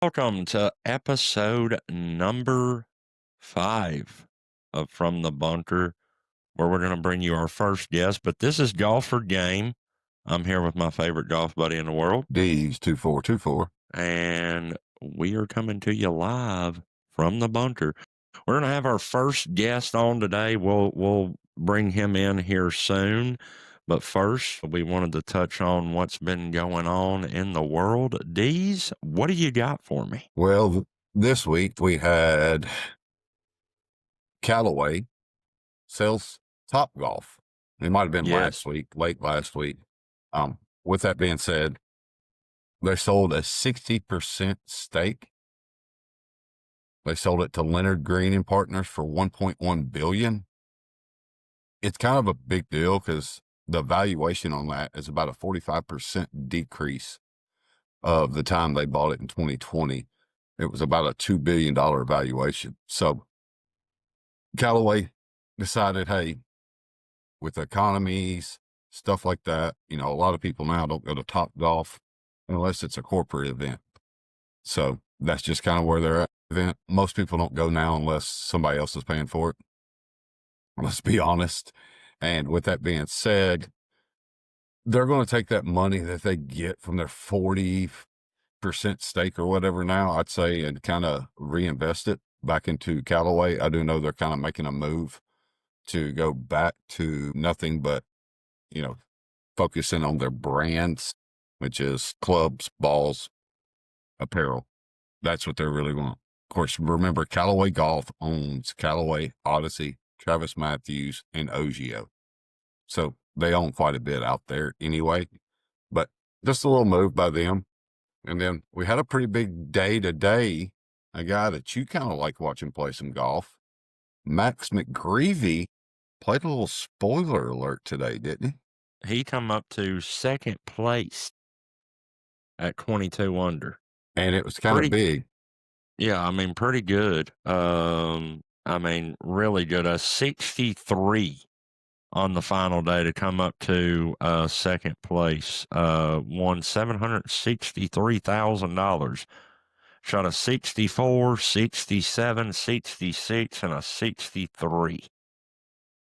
Welcome to episode number 5 of From the Bunker, where we're going to bring you our first guest. But this is Golf for Game. I'm here with my favorite golf buddy in the world, D's 2424. and we are coming to you live from the bunker. We're going to have our first guest on today. We'll bring him in here soon. But first, we wanted to touch on what's been going on in the world. D's, what do you got for me? Well, this week we had Callaway sells Topgolf. It might have been Yes. late last week. With that being said, they sold a 60% stake. They sold it to Leonard Green and Partners for $1.1 billion. It's kind of a big deal because the valuation on that is about a 45% decrease of the time they bought it in 2020. It was about a $2 billion valuation. So Callaway decided, hey, with economies, stuff like that, a lot of people now don't go to Topgolf unless it's a corporate event. So that's just kind of where they're at. Event. Most people don't go now unless somebody else is paying for it. Let's be honest. And with that being said, they're going to take that money that they get from their 40% stake or whatever now, I'd say, and kind of reinvest it back into Callaway. I do know they're kind of making a move to go back to nothing but, focusing on their brands, which is clubs, balls, apparel. That's what they're really want. Of course, remember, Callaway Golf owns Callaway, Odyssey, Travis Matthews, and Ogio. So they own quite a bit out there anyway. But just a little move by them. And then we had a pretty big day today. A guy that you kind of like watching play some golf, Max McGreevy, played a little spoiler alert today, didn't he? He come up to second place at 22 under. And it was kind of big. Yeah, pretty good. Really good. A 63 on the final day to come up to second place. Won $763,000. Shot a 64, 67, 66, and a 63.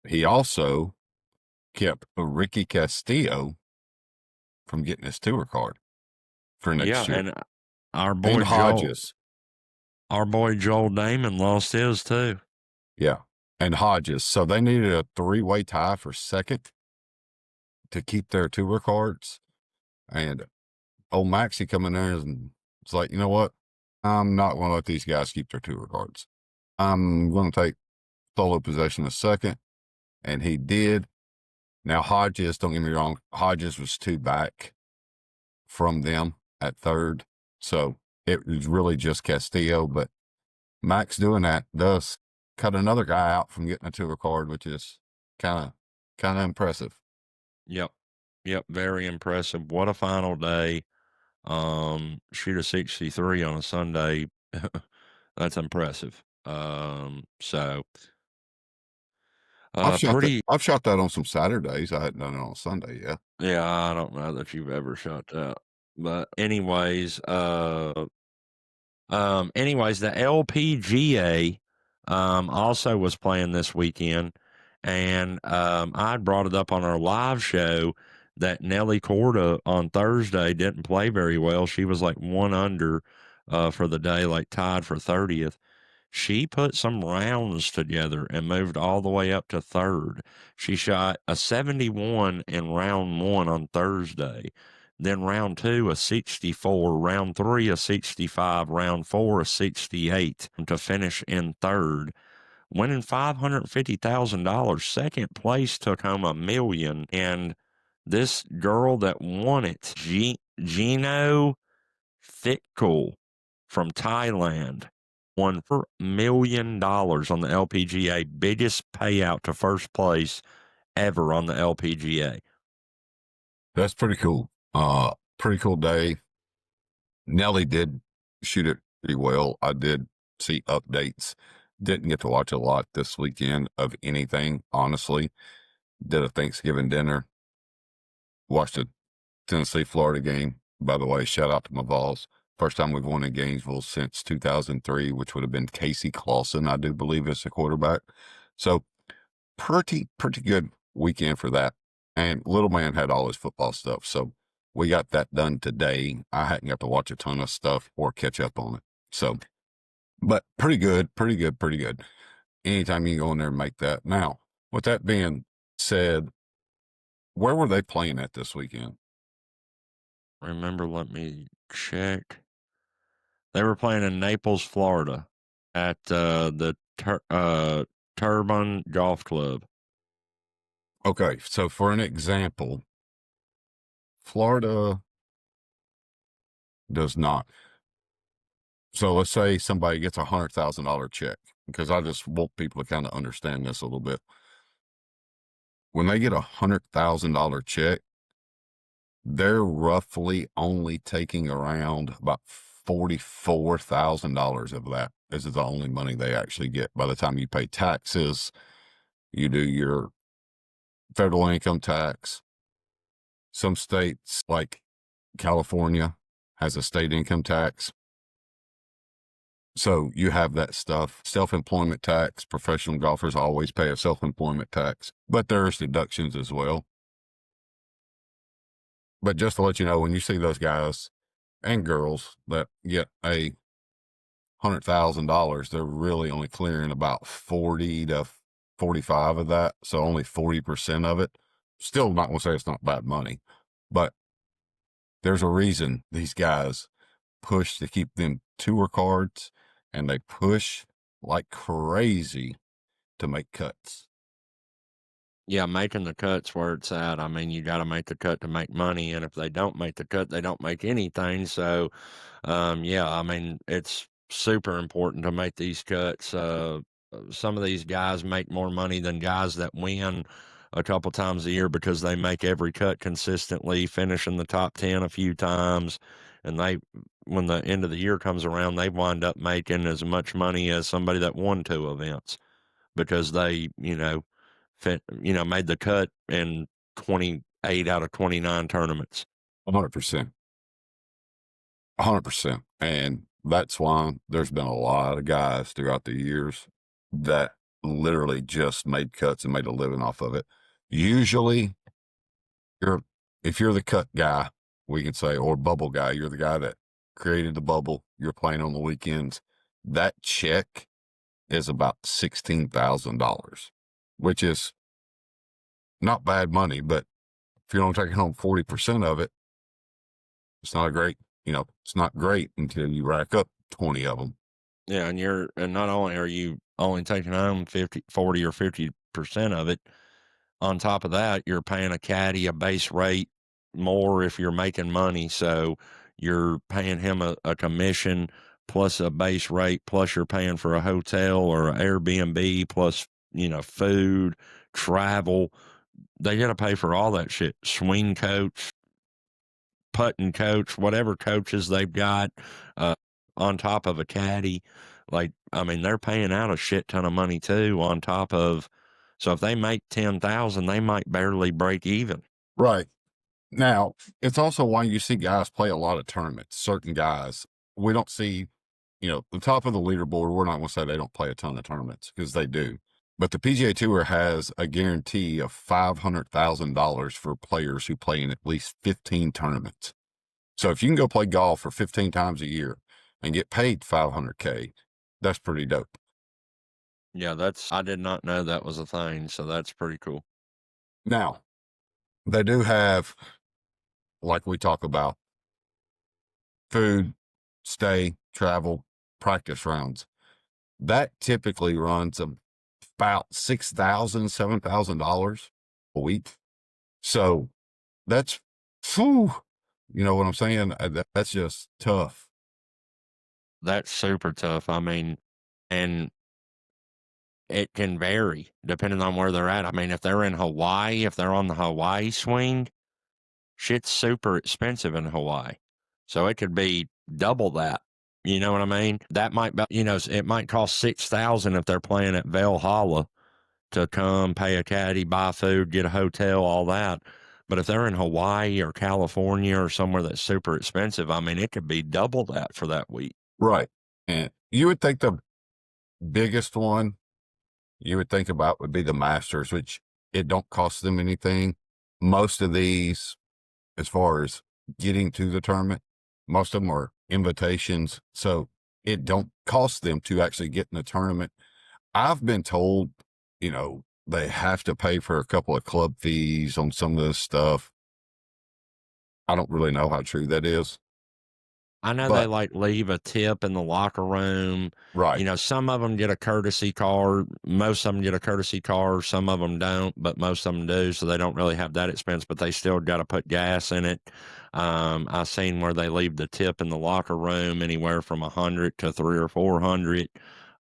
He also kept Ricky Castillo from getting his tour card for next year. And our boy and Hodges. Our boy Joel Damon lost his too. Yeah, and Hodges. So they needed a 3-way tie for second to keep their tour cards. And old Maxie coming there and it's like, you know what? I'm not going to let these guys keep their tour cards. I'm going to take solo possession of second. And he did. Now, Hodges, don't get me wrong, Hodges was 2 back from them at third. So it was really just Castillo. But Max doing that does cut another guy out from getting a tour card, which is kind of impressive. Yep, very impressive. What a final day. Shoot a 63 on a Sunday. That's impressive. I've shot that on some Saturdays. I hadn't done it on Sunday yet. Yeah, I don't know that you've ever shot that. But anyways, the LPGA also was playing this weekend, and I brought it up on our live show that Nelly Corda on Thursday didn't play very well. She was like 1 under for the day, like tied for 30th. She put some rounds together and moved all the way up to third. She shot a 71 in round 1 on Thursday. Then round 2, a 64. Round 3, a 65. Round 4, a 68 to finish in third, winning $550,000. Second place took home $1 million. And this girl that won it, Gino Thickle from Thailand, won $4 million on the LPGA, biggest payout to first place ever on the LPGA. That's pretty cool. Pretty cool day. Nelly did shoot it pretty well. I did see updates. Didn't get to watch a lot this weekend of anything, honestly. Did a Thanksgiving dinner. Watched a Tennessee-Florida game. By the way, shout out to my Vols. First time we've won in Gainesville since 2003, which would have been Casey Clausen, I do believe, as the quarterback. So pretty good weekend for that. And little man had all his football stuff. So we got that done today. I hadn't got to watch a ton of stuff or catch up on it. So, but pretty good. Anytime you can go in there and make that. Now, with that being said, where were they playing at this weekend? Remember, let me check. They were playing in Naples, Florida, at the Turbine Golf Club. Okay, so for an example, Florida does not. So let's say somebody gets $100,000 check, because I just want people to kind of understand this a little bit. When they get $100,000 check, they're roughly only taking around about $44,000 of that. This is the only money they actually get. By the time you pay taxes, you do your federal income tax. Some states like California has a state income tax. So you have that stuff. Self-employment tax. Professional golfers always pay a self-employment tax, but there's deductions as well. But just to let you know, when you see those guys and girls that get $100,000, they're really only clearing about 40 to 45 of that. So only 40% of it. Still not going to say it's not bad money, but there's a reason these guys push to keep them tour cards, and they push like crazy to make cuts. Yeah, making the cut's where it's at. I mean, you got to make the cut to make money, and if they don't make the cut, they don't make anything. So, yeah, I mean, it's super important to make these cuts. Some of these guys make more money than guys that win a couple times a year because they make every cut consistently, finish in the top 10 a few times, and when the end of the year comes around, they wind up making as much money as somebody that won 2 events because they, made the cut in 28 out of 29 tournaments. 100%. 100%. And that's why there's been a lot of guys throughout the years that literally just made cuts and made a living off of it. Usually, if you're the cut guy, we can say, or bubble guy, you're the guy that created the bubble, you're playing on the weekends, that check is about $16,000, which is not bad money, but if you're only taking home 40% of it, it's not it's not great until you rack up 20 of them. Yeah, and not only are you only taking home 40 or 50% of it, on top of that, you're paying a caddy a base rate more if you're making money. So you're paying him a commission plus a base rate, plus you're paying for a hotel or an Airbnb, plus, food, travel. They got to pay for all that shit. Swing coach, putting coach, whatever coaches they've got, on top of a caddy. Like, I mean, they're paying out a shit ton of money too on top of, so if they make 10,000, they might barely break even. Right. Now, it's also why you see guys play a lot of tournaments. Certain guys, we don't see, the top of the leaderboard. We're not going to say they don't play a ton of tournaments, because they do. But the PGA Tour has a guarantee of $500,000 for players who play in at least 15 tournaments. So if you can go play golf for 15 times a year and get paid $500K, that's pretty dope. Yeah, I did not know that was a thing. So that's pretty cool. Now, they do have, like we talk about, food, stay, travel, practice rounds. That typically runs about $6,000, $7,000 a week. So that's, whew, you know what I'm saying? That's just tough. That's super tough. I mean, and it can vary depending on where they're at. I mean, if they're in Hawaii, if they're on the Hawaii swing, shit's super expensive in Hawaii. So it could be double that. You know what I mean? That might be, it might cost 6,000 if they're playing at Valhalla to come pay a caddy, buy food, get a hotel, all that. But if they're in Hawaii or California or somewhere that's super expensive, I mean, it could be double that for that week. Right. And you would think the biggest one you would think about would be the Masters, which it don't cost them anything. Most of these, as far as getting to the tournament, most of them are invitations. So it don't cost them to actually get in the tournament. I've been told, they have to pay for a couple of club fees on some of this stuff. I don't really know how true that is. I know they But leave a tip in the locker room. right. Some of them get a courtesy card. Most of them get a courtesy card. Some of them don't, but most of them do. So they don't really have that expense, but they still got to put gas in it. I've seen where they leave the tip in the locker room anywhere from 100 to 300 or 400.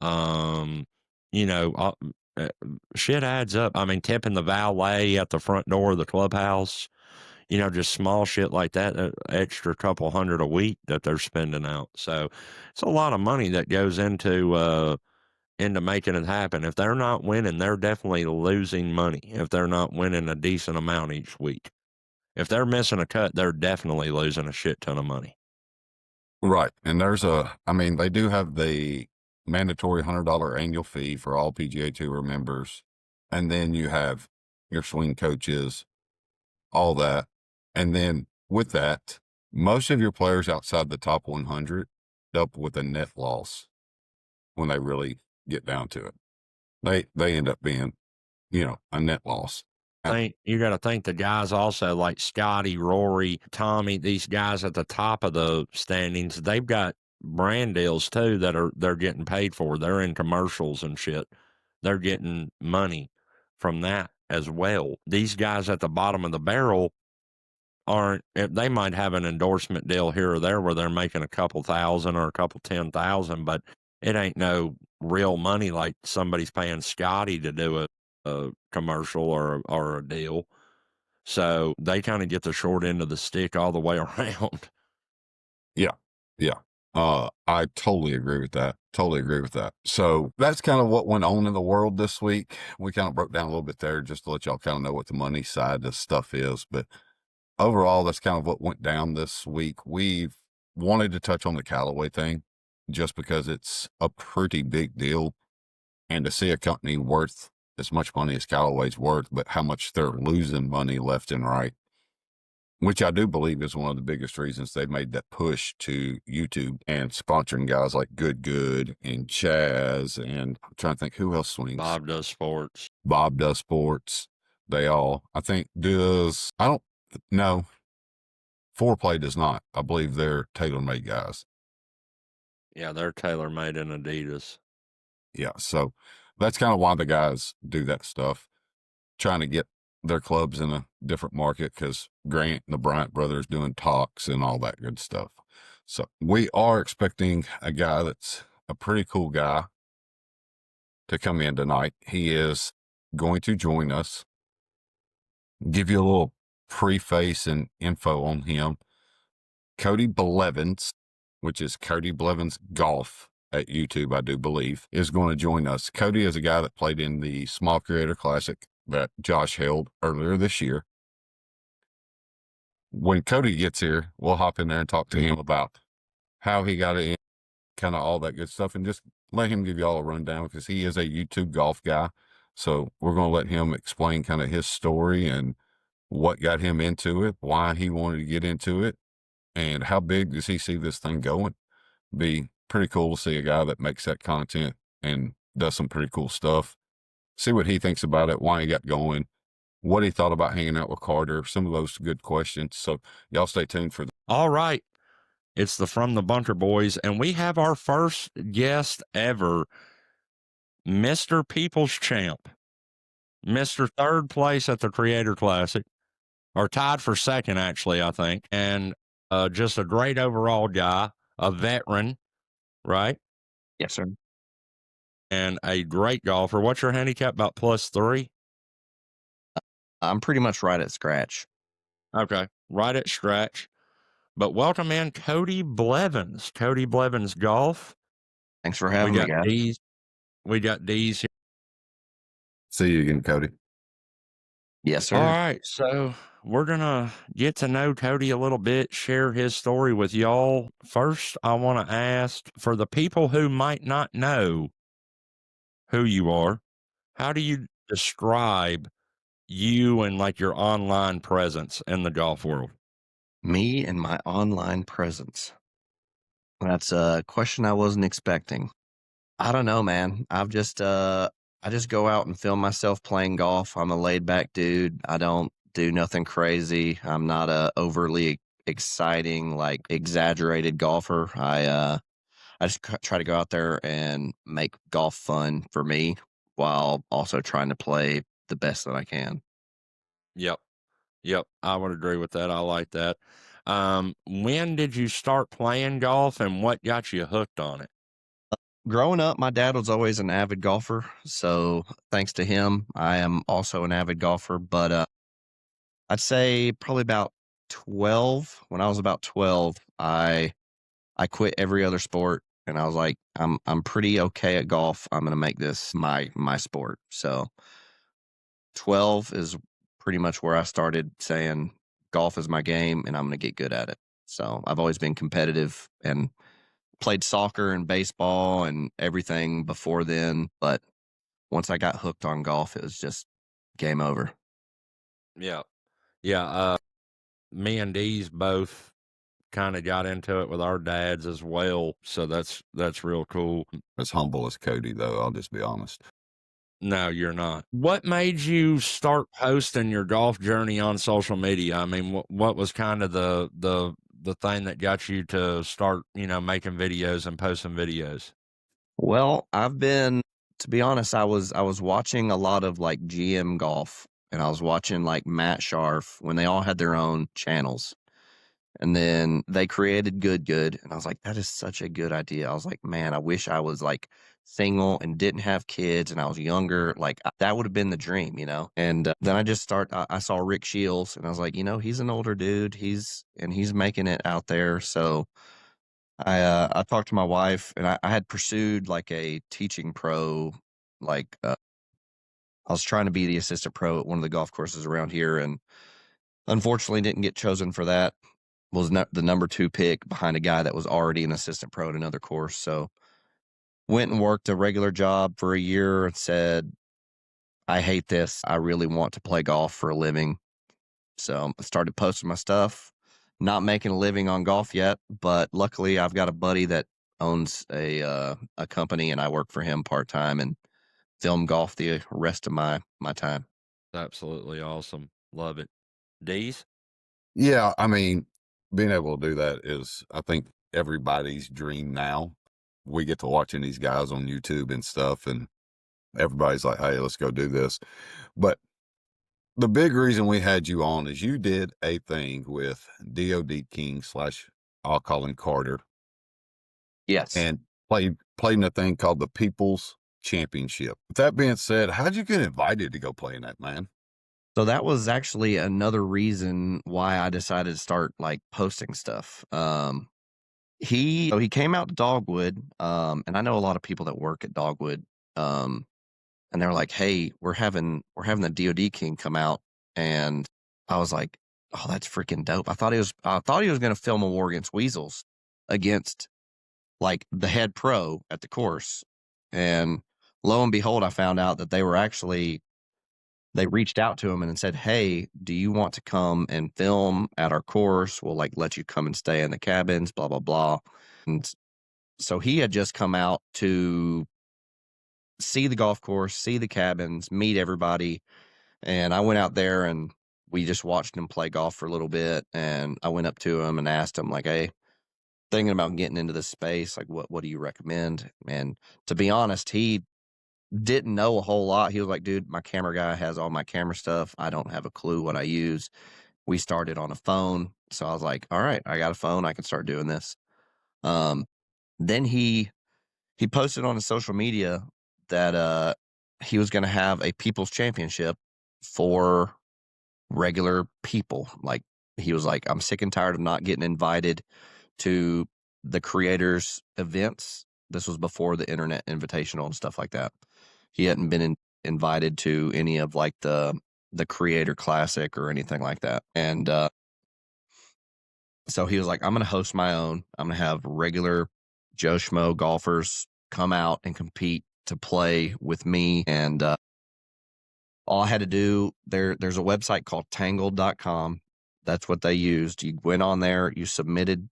Um, you know, uh, uh, Shit adds up. I mean, tipping the valet at the front door of the clubhouse, just small shit like that, extra couple hundred a week that they're spending out. So it's a lot of money that goes into making it happen. If they're not winning, they're definitely losing money. If they're not winning a decent amount each week, if they're missing a cut, they're definitely losing a shit ton of money. Right. And they do have the mandatory $100 annual fee for all PGA Tour members. And then you have your swing coaches, all that. And then with that, most of your players outside the top 100 end up with a net loss when they really get down to it. They end up being, a net loss. You got to think the guys also like Scotty, Rory, Tommy, these guys at the top of the standings, they've got brand deals too they're getting paid for. They're in commercials and shit. They're getting money from that as well. These guys at the bottom of the barrel they might have an endorsement deal here or there where they're making a couple thousand or a couple 10,000, but it ain't no real money like somebody's paying Scotty to do a commercial or a deal. So they kind of get the short end of the stick all the way around. Yeah. Yeah. I totally agree with that. Totally agree with that. So that's kind of what went on in the world this week. We kind of broke down a little bit there just to let y'all kind of know what the money side of stuff is. But overall, that's kind of what went down this week. We've wanted to touch on the Callaway thing just because it's a pretty big deal. And to see a company worth as much money as Callaway's worth, but how much they're losing money left and right, which I do believe is one of the biggest reasons they made that push to YouTube and sponsoring guys like Good and Chaz. And I'm trying to think who else swings. Bob does sports. Bob does sports. They all, I think, I don't know. Foreplay does not. I believe they're tailor-made guys. Yeah, they're tailor-made in Adidas. Yeah. So that's kind of why the guys do that stuff, trying to get their clubs in a different market because Grant and the Bryant brothers doing talks and all that good stuff. So we are expecting a guy that's a pretty cool guy to come in tonight. He is going to join us, give you a little preface and info on him. Cody Blevins, which is Cody Blevins Golf at YouTube, I do believe, is going to join us. Cody is a guy that played in the Small Creator Classic that Josh held earlier this year. When Cody gets here, we'll hop in there and talk to him about how he got in, kind of all that good stuff, and just let him give you all a rundown because he is a YouTube golf guy. So we're going to let him explain kind of his story and what got him into it, why he wanted to get into it, and how big does he see this thing going. Be pretty cool to see a guy that makes that content and does some pretty cool stuff. See what he thinks about it, why he got going, what he thought about hanging out with Carter, some of those good questions. So y'all stay tuned for that. All right. It's the From the Bunker Boys, and we have our first guest ever, Mr. People's Champ, Mr. Third Place at the Creator Classic, or tied for second, actually, I think, and just a great overall guy, a veteran, right? Yes, sir. And a great golfer. What's your handicap? About +3? I'm pretty much right at scratch. Okay, right at scratch. But welcome in Cody Blevins. Cody Blevins Golf. Thanks for having me, guys. We got D's here. See you again, Cody. Yes, sir. All right, so we're going to get to know Cody a little bit, share his story with y'all. First, I want to ask, for the people who might not know who you are, how do you describe you and like your online presence in the golf world? Me and my online presence. That's a question I wasn't expecting. I don't know, man. I just go out and film myself playing golf. I'm a laid back dude. I don't do nothing crazy. I'm not a overly exciting, like exaggerated golfer. I just try to go out there and make golf fun for me while also trying to play the best that I can. Yep. Yep. I would agree with that. I like that. When did you start playing golf and what got you hooked on it? Growing up, my dad was always an avid golfer. So thanks to him, I am also an avid golfer. But I'd say probably about 12. When I was about 12, I quit every other sport and I was like, I'm pretty okay at golf. I'm gonna make this my sport. So 12 is pretty much where I started saying golf is my game and I'm gonna get good at it. So I've always been competitive and played soccer and baseball and everything before then, but once I got hooked on golf, it was just game over. Yeah. Yeah. Me and Dee's both kind of got into it with our dads as well. So that's real cool. As humble as Cody, though, I'll just be honest. No, you're not. What made you start posting your golf journey on social media? I mean, what was kind of the thing that got you to start, making videos and posting videos? Well, to be honest, I was watching a lot of like GM golf and I was watching like Matt Sharf when they all had their own channels. And then they created Good, and I was like, "That is such a good idea." I was like, "Man, I wish I was, like, single and didn't have kids and I was younger." Like, that would have been the dream, you know? And, then I saw Rick Shields, and I was like, "He's an older dude. He's making it out there." So, I talked to my wife, and I had pursued, like, a teaching pro, like, I was trying to be the assistant pro at one of the golf courses around here, and unfortunately didn't get chosen for that. Was the number 2 pick behind a guy that was already an assistant pro at another course. So went and worked a regular job for a year and said, I hate this. I really want to play golf for a living. So I started posting my stuff, not making a living on golf yet, but luckily I've got a buddy that owns a company and I work for him part time and film golf the rest of my time. Absolutely awesome. Love it. Dee's? Yeah, I mean, being able to do that is, I think, everybody's dream now. We get to watching these guys on YouTube and stuff, and everybody's like, hey, let's go do this. But the big reason we had you on is you did a thing with DOD King slash, I'll call him Carter, Yes. and played in a thing called the People's Championship. With that being said, how'd you get invited to go play in that, man? So that was actually another reason why I decided to start like posting stuff. He came out to Dogwood, and I know a lot of people that work at Dogwood, um, and they're like, "Hey, we're having the DOD King come out," and I was like, "Oh, that's freaking dope!" I thought he was going to film a war against weasels, against like the head pro at the course, and lo and behold, I found out that they reached out to him and said, "Hey, do you want to come and film at our course? We'll like let you come and stay in the cabins, blah blah blah." And so he had just come out to see the golf course, see the cabins, meet everybody, and I went out there and we just watched him play golf for a little bit. And I went up to him and asked him like, "Hey, thinking about getting into this space, like what do you recommend?" And to be honest, he didn't know a whole lot. He was like, "Dude, my camera guy has all my camera stuff. I don't have a clue what I use." We started on a phone. So I was like, "All right, I got a phone. I can start doing this." Um, then he posted on his social media that he was going to have a people's championship for regular people. Like he was like, "I'm sick and tired of not getting invited to the creators events." This was before the internet invitational and stuff like that. He hadn't been invited to any of like the Creator Classic or anything like that. And so he was like, I'm going to host my own. I'm going to have regular Joe Schmo golfers come out and compete to play with me. And all I had to do, there's a website called tangled.com. That's what they used. You went on there, you submitted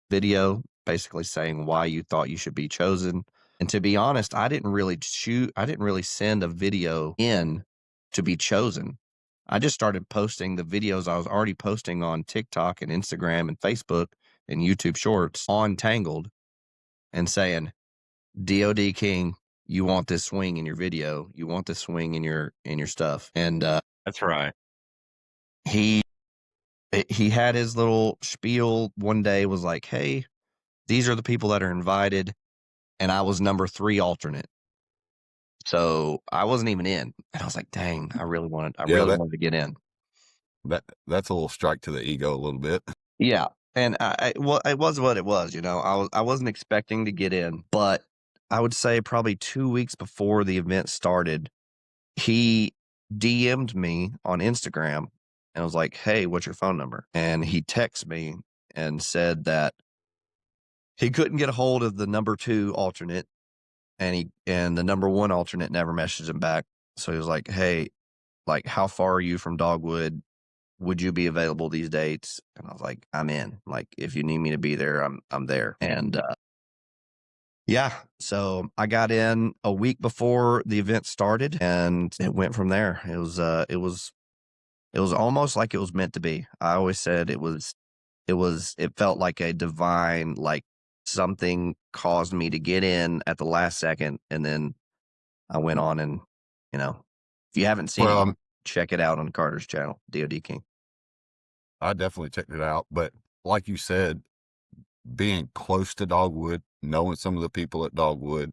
video basically saying why you thought you should be chosen. And to be honest, I didn't really send a video in to be chosen. I just started posting the videos I was already posting on TikTok and Instagram and Facebook and YouTube Shorts on Tangled and saying, DOD King, you want this swing in your video. You want this swing in your stuff. And That's right. he had his little spiel one day, was like, hey, these are the people that are invited. And I was number 3 alternate. So I wasn't even in. And I was like, dang, I really wanted to get in. That's a little strike to the ego a little bit. Yeah. And well, it was what it was, you know. I wasn't expecting to get in, but I would say probably 2 weeks before the event started, he DM'd me on Instagram and was like, hey, what's your phone number? And he texted me and said that he couldn't get a hold of the number 2 alternate, and the number 1 alternate never messaged him back. So he was like, hey, like, how far are you from Dogwood? Would you be available these dates? And I was like, I'm in. Like, if you need me to be there, I'm there. And yeah, so I got in a week before the event started, and it went from there. It was almost like it was meant to be. I always said it felt like a divine, like something caused me to get in at the last second, and then I went on and, you know, if you haven't seen it, check it out on Carter's channel, DOD King. I definitely checked it out. But like you said, being close to Dogwood, knowing some of the people at Dogwood,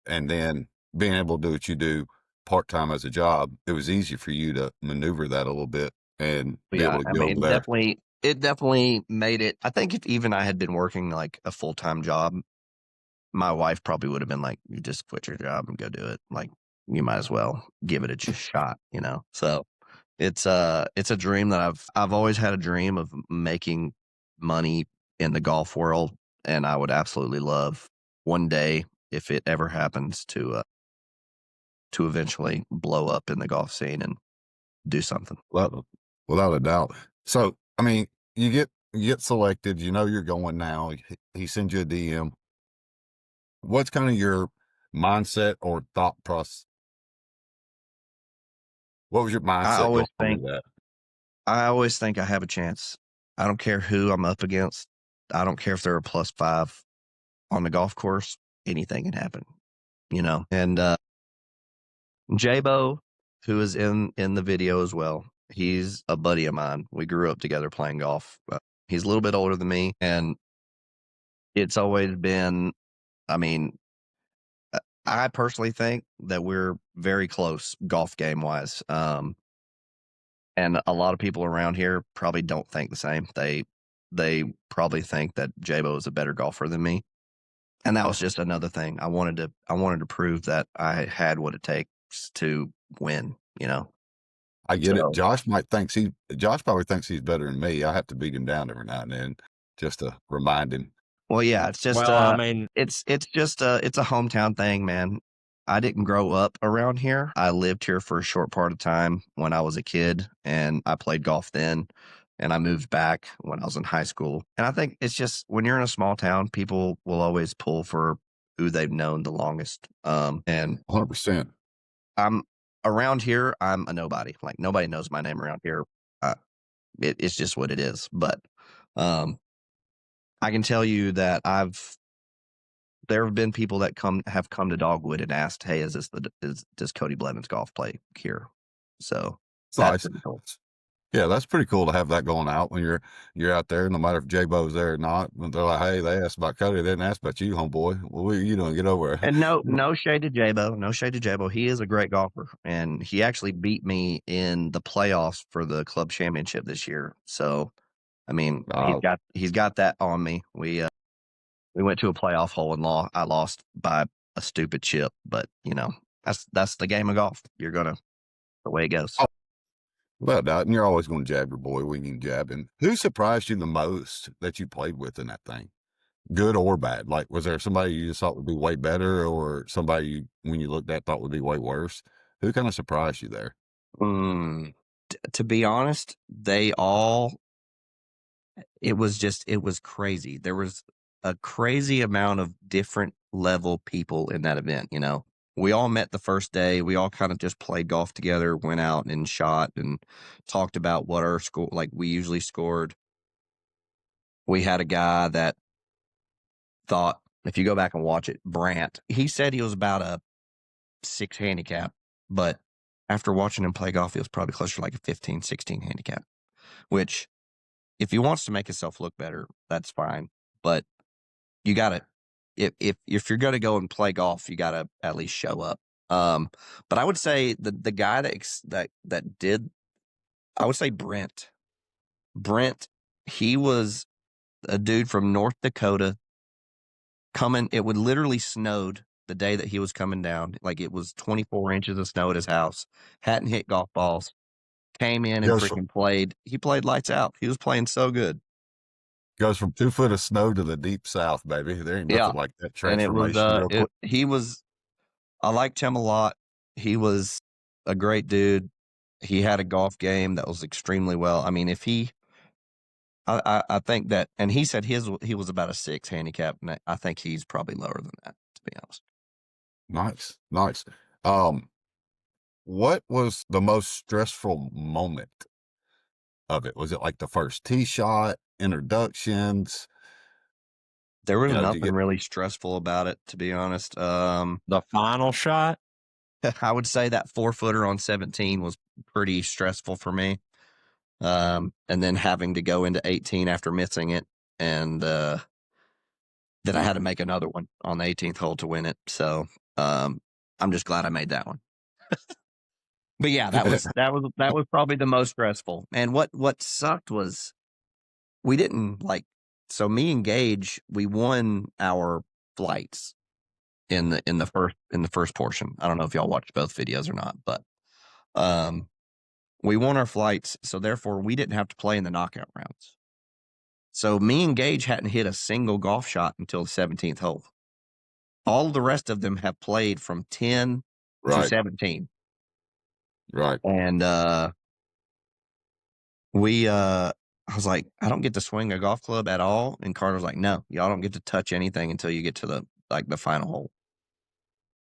and then being able to do what you do part-time as a job, it was easy for you to maneuver that a little bit and be able to go over there. It definitely made it. I think if even I had been working like a full-time job, my wife probably would have been like, you just quit your job and go do it. Like, you might as well give it a shot, you know? So it's a dream that I've always had a dream of making money in the golf world. And I would absolutely love one day, if it ever happens, to eventually blow up in the golf scene and do something. Well, without a doubt. So, I mean, you get selected, you know, you're going now. He sends you a DM. What's kind of your mindset or thought process? What was your mindset? I always think I have a chance. I don't care who I'm up against. I don't care if they're a +5 on the golf course. Anything can happen, you know. And Jabo, who is in the video as well, he's a buddy of mine. We grew up together playing golf. He's a little bit older than me, and it's always been, I mean, I personally think that we're very close golf game wise. And a lot of people around here probably don't think the same. They probably think that Jabo is a better golfer than me. And that was just another thing. I wanted to prove that I had what it takes to win, you know. I get it. Josh probably thinks he's better than me. I have to beat him down every now and then just to remind him. Well, yeah, it's just I mean, it's just it's a hometown thing, man. I didn't grow up around here. I lived here for a short part of time when I was a kid, and I played golf then, and I moved back when I was in high school. And I think it's just when you're in a small town, people will always pull for who they've known the longest. And 100%. I'm around here. I'm a nobody. Like, nobody knows my name around here. It's just what it is. But I can tell you that there have been people that have come to Dogwood and asked, hey, does Cody Blevins golf play here? So that's pretty cool. Yeah, that's pretty cool to have that going out when you're out there, no matter if J-Bo's there or not. They're like, hey, they asked about Cody, they didn't ask about you, homeboy. Well, what are you doing? Get over there. And no shade to J-Bo. No shade to J-Bo. He is a great golfer, and he actually beat me in the playoffs for the club championship this year. So, I mean, he's got that on me. We went to a playoff hole and I lost by a stupid chip, but you know, that's the game of golf. The way it goes. Well, and you're always going to jab your boy when you can jab him. Who surprised you the most that you played with in that thing? Good or bad? Like, was there somebody you just thought would be way better, or somebody you, when you looked at, thought would be way worse? Who kind of surprised you there? To be honest, they all, it was crazy. There was a crazy amount of different level people in that event, you know. We all met the first day. We all kind of just played golf together, went out and shot and talked about what our score, like we usually scored. We had a guy that thought, if you go back and watch it, Brant, he said he was about a 6 handicap, but after watching him play golf, he was probably closer to like a 15, 16 handicap, which if he wants to make himself look better, that's fine. But you got to, if you're going to go and play golf, you got to at least show up. But I would say the guy that did, I would say Brent. Brent, he was a dude from North Dakota coming. It would literally snowed the day that he was coming down. Like it was 24 inches of snow at his house. Hadn't hit golf balls. Came in and Goes from freaking played. He played lights out. He was playing so good. goes from 2 foot of snow to the deep south, baby. There ain't Yeah. nothing like that And it was transformation, real quick. he was, I liked him a lot. He was a great dude. He had a golf game that was extremely well. I mean, if he I think that, and he said he was about a 6 handicap, and I think he's probably lower than that, to be honest. Nice, nice. What was the most stressful moment of it? Was it like the first tee shot, introductions? There was Did you nothing get really stressful about it, to be honest. The final shot? I would say that 4-footer on 17 was pretty stressful for me. And then having to go into 18 after missing it, and then I had to make another one on the 18th hole to win it. So I'm just glad I made that one. But yeah, that was probably the most stressful. And what sucked was we didn't like. So me and Gage, we won our flights in the first portion. I don't know if y'all watched both videos or not, but we won our flights, so therefore we didn't have to play in the knockout rounds. So me and Gage hadn't hit a single golf shot until the 17th hole. All the rest of them have played from 10 to right, 17. right? And I was like, I don't get to swing a golf club at all. And Carter's like, no, y'all don't get to touch anything until you get to the final hole.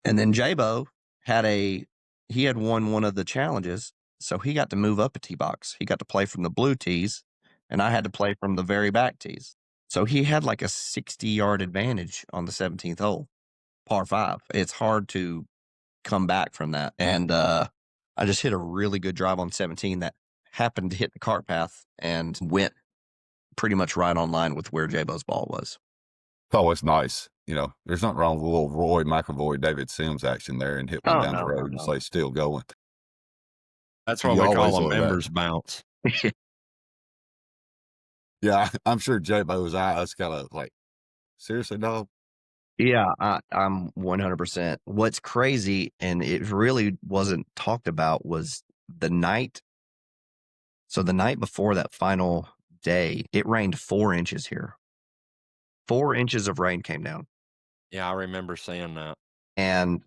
And then Jabo he had won one of the challenges, so he got to move up a tee box. He got to play from the blue tees, and I had to play from the very back tees. So he had like a 60-yard advantage on the 17th hole, par 5. It's hard to come back from that. And I just hit a really good drive on 17 that happened to hit the cart path and went pretty much right on line with where Jabo's ball was. It's always nice. There's nothing wrong with a little Roy McIlroy, David Sims action there, and hit one Oh, down the no, road and say, still going. That's what You we always call a love that. members bounce. Yeah, I'm sure J-Bo's eyes kind of like, seriously, dog? Yeah, I'm 100%. What's crazy, and it really wasn't talked about, was the night. So the night before that final day, it rained 4 inches here. 4 inches of rain came down. Yeah, I remember seeing that. And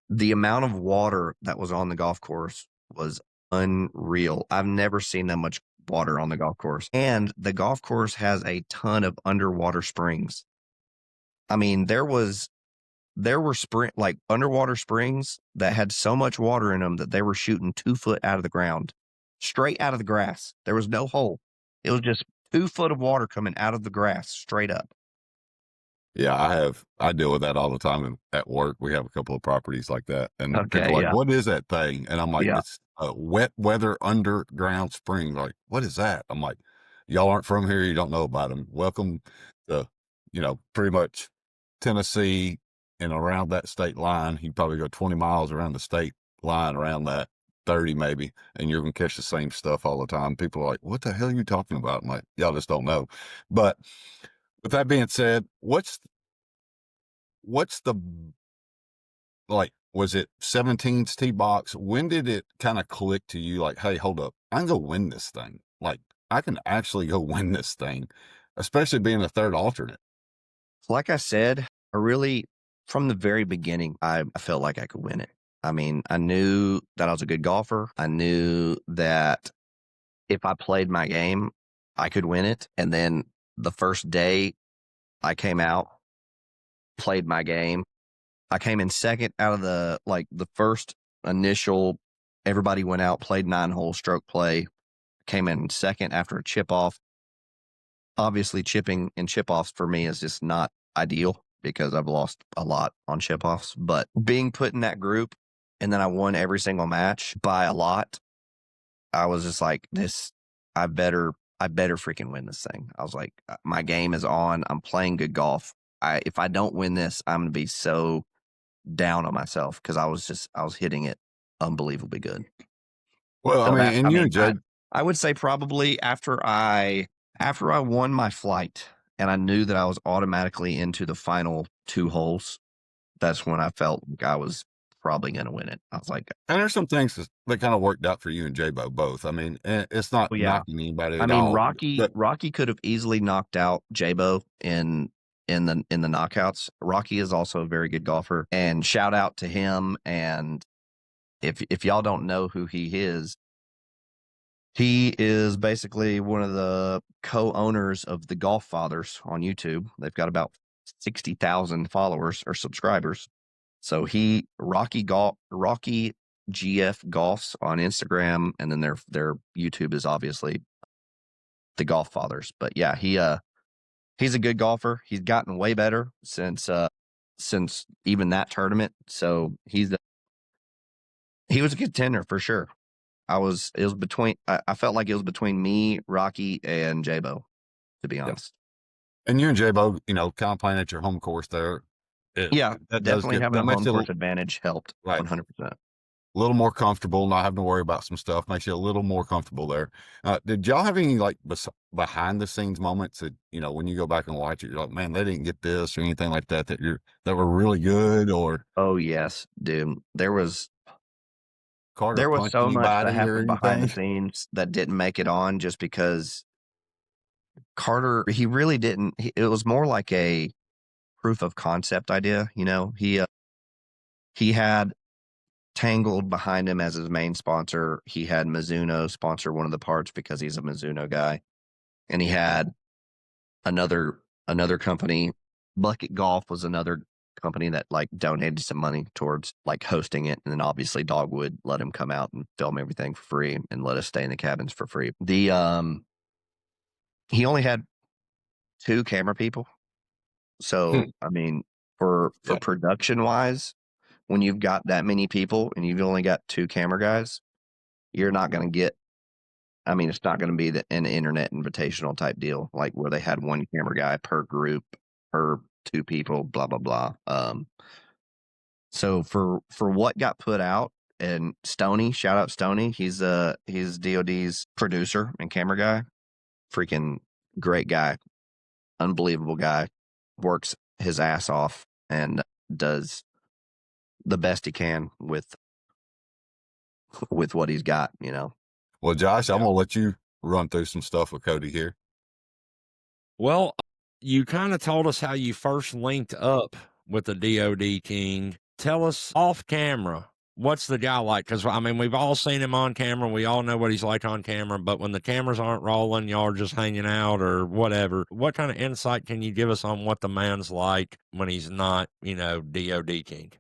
the amount of water that was on the golf course was unreal. I've never seen that much water on the golf course. And the golf course has a ton of underwater springs. I mean, there were underwater springs that had so much water in them that they were shooting 2 foot out of the ground, straight out of the grass. There was no hole. It was just 2 foot of water coming out of the grass straight up. Yeah, I deal with that all the time at work. We have a couple of properties like that, and people Okay, are like, yeah. what is that thing? And I'm like, Yeah. it's a wet weather underground spring. Like, what is that? I'm like, y'all aren't from here. You don't know about them. Welcome to, pretty much Tennessee and around that state line. You probably go 20 miles around the state line, around that 30 maybe, and you're going to catch the same stuff all the time. People are like, what the hell are you talking about? I'm like, y'all just don't know. But with that being said, what's the, like, was it 17's tee box? When did it kind of click to you? Like, hey, hold up, I can go win this thing. Like, I can actually go win this thing, especially being a third alternate. Like I said, from the very beginning, I felt like I could win it. I mean, I knew that I was a good golfer. I knew that if I played my game, I could win it. And then the first day I came out, played my game. I came in second out of the first initial, everybody went out, played 9-hole stroke play, came in second after a chip off. Obviously, chipping and chip offs for me is just not ideal because I've lost a lot on chip offs. But being put in that group and then I won every single match by a lot, I was just like, I better freaking win this thing. I was like, my game is on. I'm playing good golf. If I don't win this, I'm gonna be so down on myself because I was hitting it unbelievably good. Well, So and you and Jay, I would say probably after I won my flight and I knew that I was automatically into the final 2 holes, that's when I felt like I was probably going to win it. I was like, and there's some things that kind of worked out for you and J-Bo both. I mean, it's not well, yeah. knocking anybody I at mean, all. Rocky could have easily knocked out J-Bo in the knockouts. Rocky is also a very good golfer, and shout out to him. And if y'all don't know who he is basically one of the co-owners of the Golf Fathers on YouTube. They've got about 60,000 followers or subscribers. So Rocky GF Golfs on Instagram, and then their YouTube is obviously the Golf Fathers. But yeah, he's a good golfer. He's gotten way better since even that tournament. So he was a contender for sure. I felt like it was between me, Rocky, and J-Bo, to be honest. And you and J-Bo, kind of playing at your home course there. Yeah, that definitely having a home course advantage helped. Right. 100%. A little more comfortable, not having to worry about some stuff, makes you a little more comfortable there. Did y'all have any like behind the scenes moments that, when you go back and watch it, you're like, man, they didn't get this or anything like that that were really good? Or Oh yes, dude. There was Carter punched so much that anybody or happened behind the anything? scenes that didn't make it on just because Carter, he really didn't. It was more like a proof of concept idea. He had Tangled behind him as his main sponsor. He had Mizuno sponsor one of the parts because he's a Mizuno guy, and he had another company. Bucket Golf was another company that like donated some money towards like hosting it, and then obviously Dogwood let him come out and film everything for free and let us stay in the cabins for free. He only had 2 camera people, so I mean for production wise, when you've got that many people and you've only got 2 camera guys, you're not going to get. I mean, it's not going to be an internet invitational type deal, like where they had 1 camera guy per group, per 2 people, blah blah blah. So for what got put out, and Stoney, shout out Stoney, he's DOD's producer and camera guy, freaking great guy, unbelievable guy, works his ass off and does the best he can with what he's got. Well, Josh, I'm gonna let you run through some stuff with Cody here. Well, you kind of told us how you first linked up with the DOD King. Tell us off camera, what's the guy like? Because, I mean, we've all seen him on camera. We all know what he's like on camera. But when the cameras aren't rolling, y'all are just hanging out or whatever. What kind of insight can you give us on what the man's like when he's not, DOD King?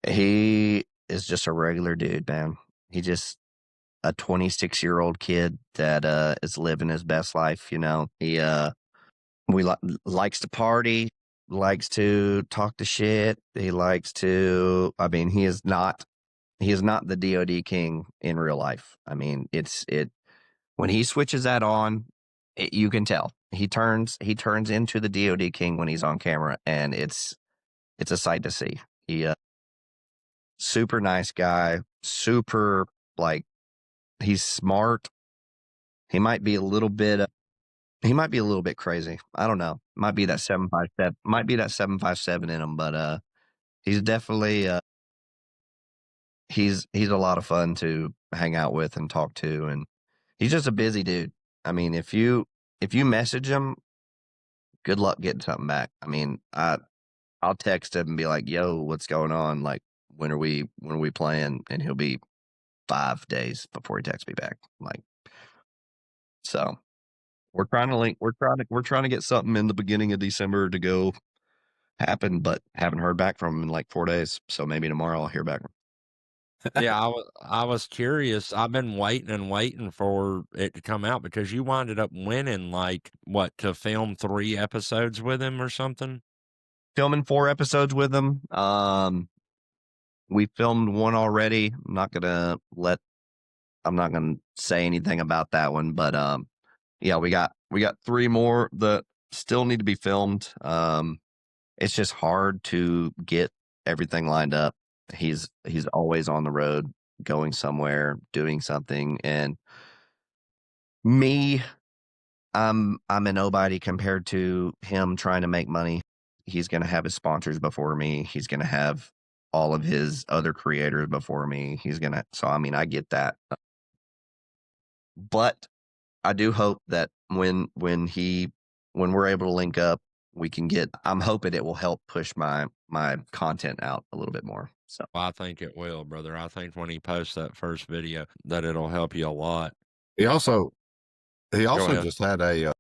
He is just a regular dude, man. He just a 26-year-old kid that is living his best life. He likes to party, likes to talk to shit. He likes to. I mean, he is not the DOD King in real life. I mean, when he switches that on, you can tell he turns into the DOD King when he's on camera, and it's a sight to see. He super nice guy, super like. He's smart. He might be a little bit crazy. I don't know. Might be that 757. Might be that 757 in him, but he's definitely he's a lot of fun to hang out with and talk to, and He's just a busy dude. I mean, if you message him, good luck getting something back. I mean, I'll text him and be like, "Yo, what's going on? Like, when are we playing?" And he'll be 5 days before he texts me back. Like, so we're trying to link. We're trying to get something in the beginning of December to go happen, but haven't heard back from him in like 4 days. So maybe tomorrow I'll hear back. Yeah, I was curious. I've been waiting and waiting for it to come out because you winded up winning like what to film 3 episodes with him or something. Filming 4 episodes with him. We filmed one already. I'm not gonna say anything about that one, but yeah, we got 3 more that still need to be filmed. It's just hard to get everything lined up. He's always on the road, going somewhere, doing something, and me, I'm a nobody compared to him trying to make money. He's gonna have his sponsors before me. He's gonna have all of his other creators before me. So I mean, I get that. But I do hope that when we're able to link up, I'm hoping it will help push my content out a little bit more. So Well, I think it will, brother. I think when he posts that first video that it'll help you a lot. He also Go ahead. just had I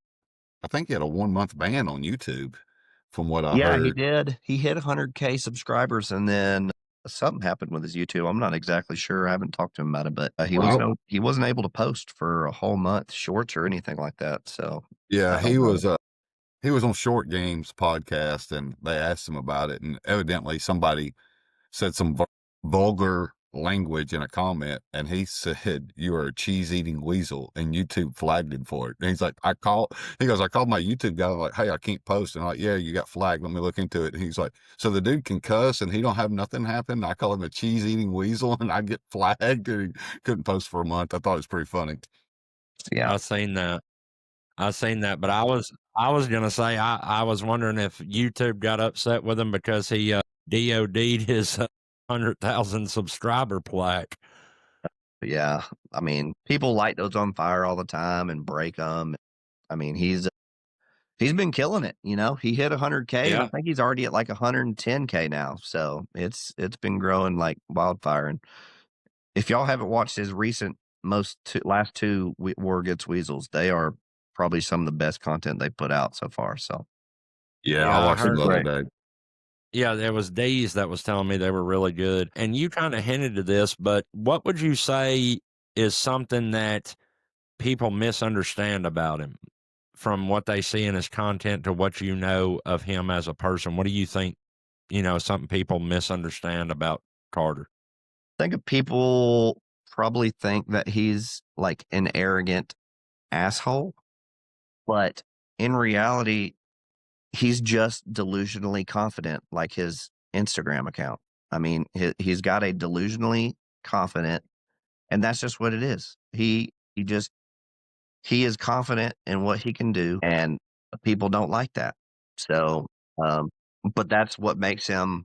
think he had a 1-month ban on YouTube, from what I yeah, he heard. did. He hit 100K subscribers, and then something happened with his YouTube. I'm not exactly sure. I haven't talked to him about it, but Well, he wasn't able to post for a whole month, shorts or anything like that. So yeah, I don't know. he was on Short Games podcast, and they asked him about it, and evidently somebody said some vulgar language in a comment, and he said, "You are a cheese-eating weasel," and YouTube flagged him for it. And he's like, I called my YouTube guy, like, "Hey, I can't post." And I'm like, "Yeah, you got flagged. Let me look into it." And he's like, "So the dude can cuss and he don't have nothing happen? I call him a cheese-eating weasel and I get flagged," and he couldn't post for a month. I thought it was pretty funny. Yeah, I seen that. I seen that, but I was gonna say I was wondering if YouTube got upset with him because he DOD'd his 100,000 subscriber plaque. yeah. I mean, people light those on fire all the time and break them. I mean, he's been killing it. He hit 100K, and I Yeah. think he's already at like 110K now. So it's been growing like wildfire. And if y'all haven't watched his recent last 2 War Gets Weasels, they are probably some of the best content they put out so far. So Yeah, Yeah, I I watched him heard the other great. day. yeah, there was Dee's that was telling me they were really good. And you kind of hinted to this, but what would you say is something that people misunderstand about him from what they see in his content to what you know of him as a person? What do you think, something people misunderstand about Carter? I think people probably think that he's like an arrogant asshole, but in reality, he's just delusionally confident, like his Instagram account. I mean, he's got a delusionally confident, and that's just what it is. He is confident in what he can do, and people don't like that. So, um, but that's what makes him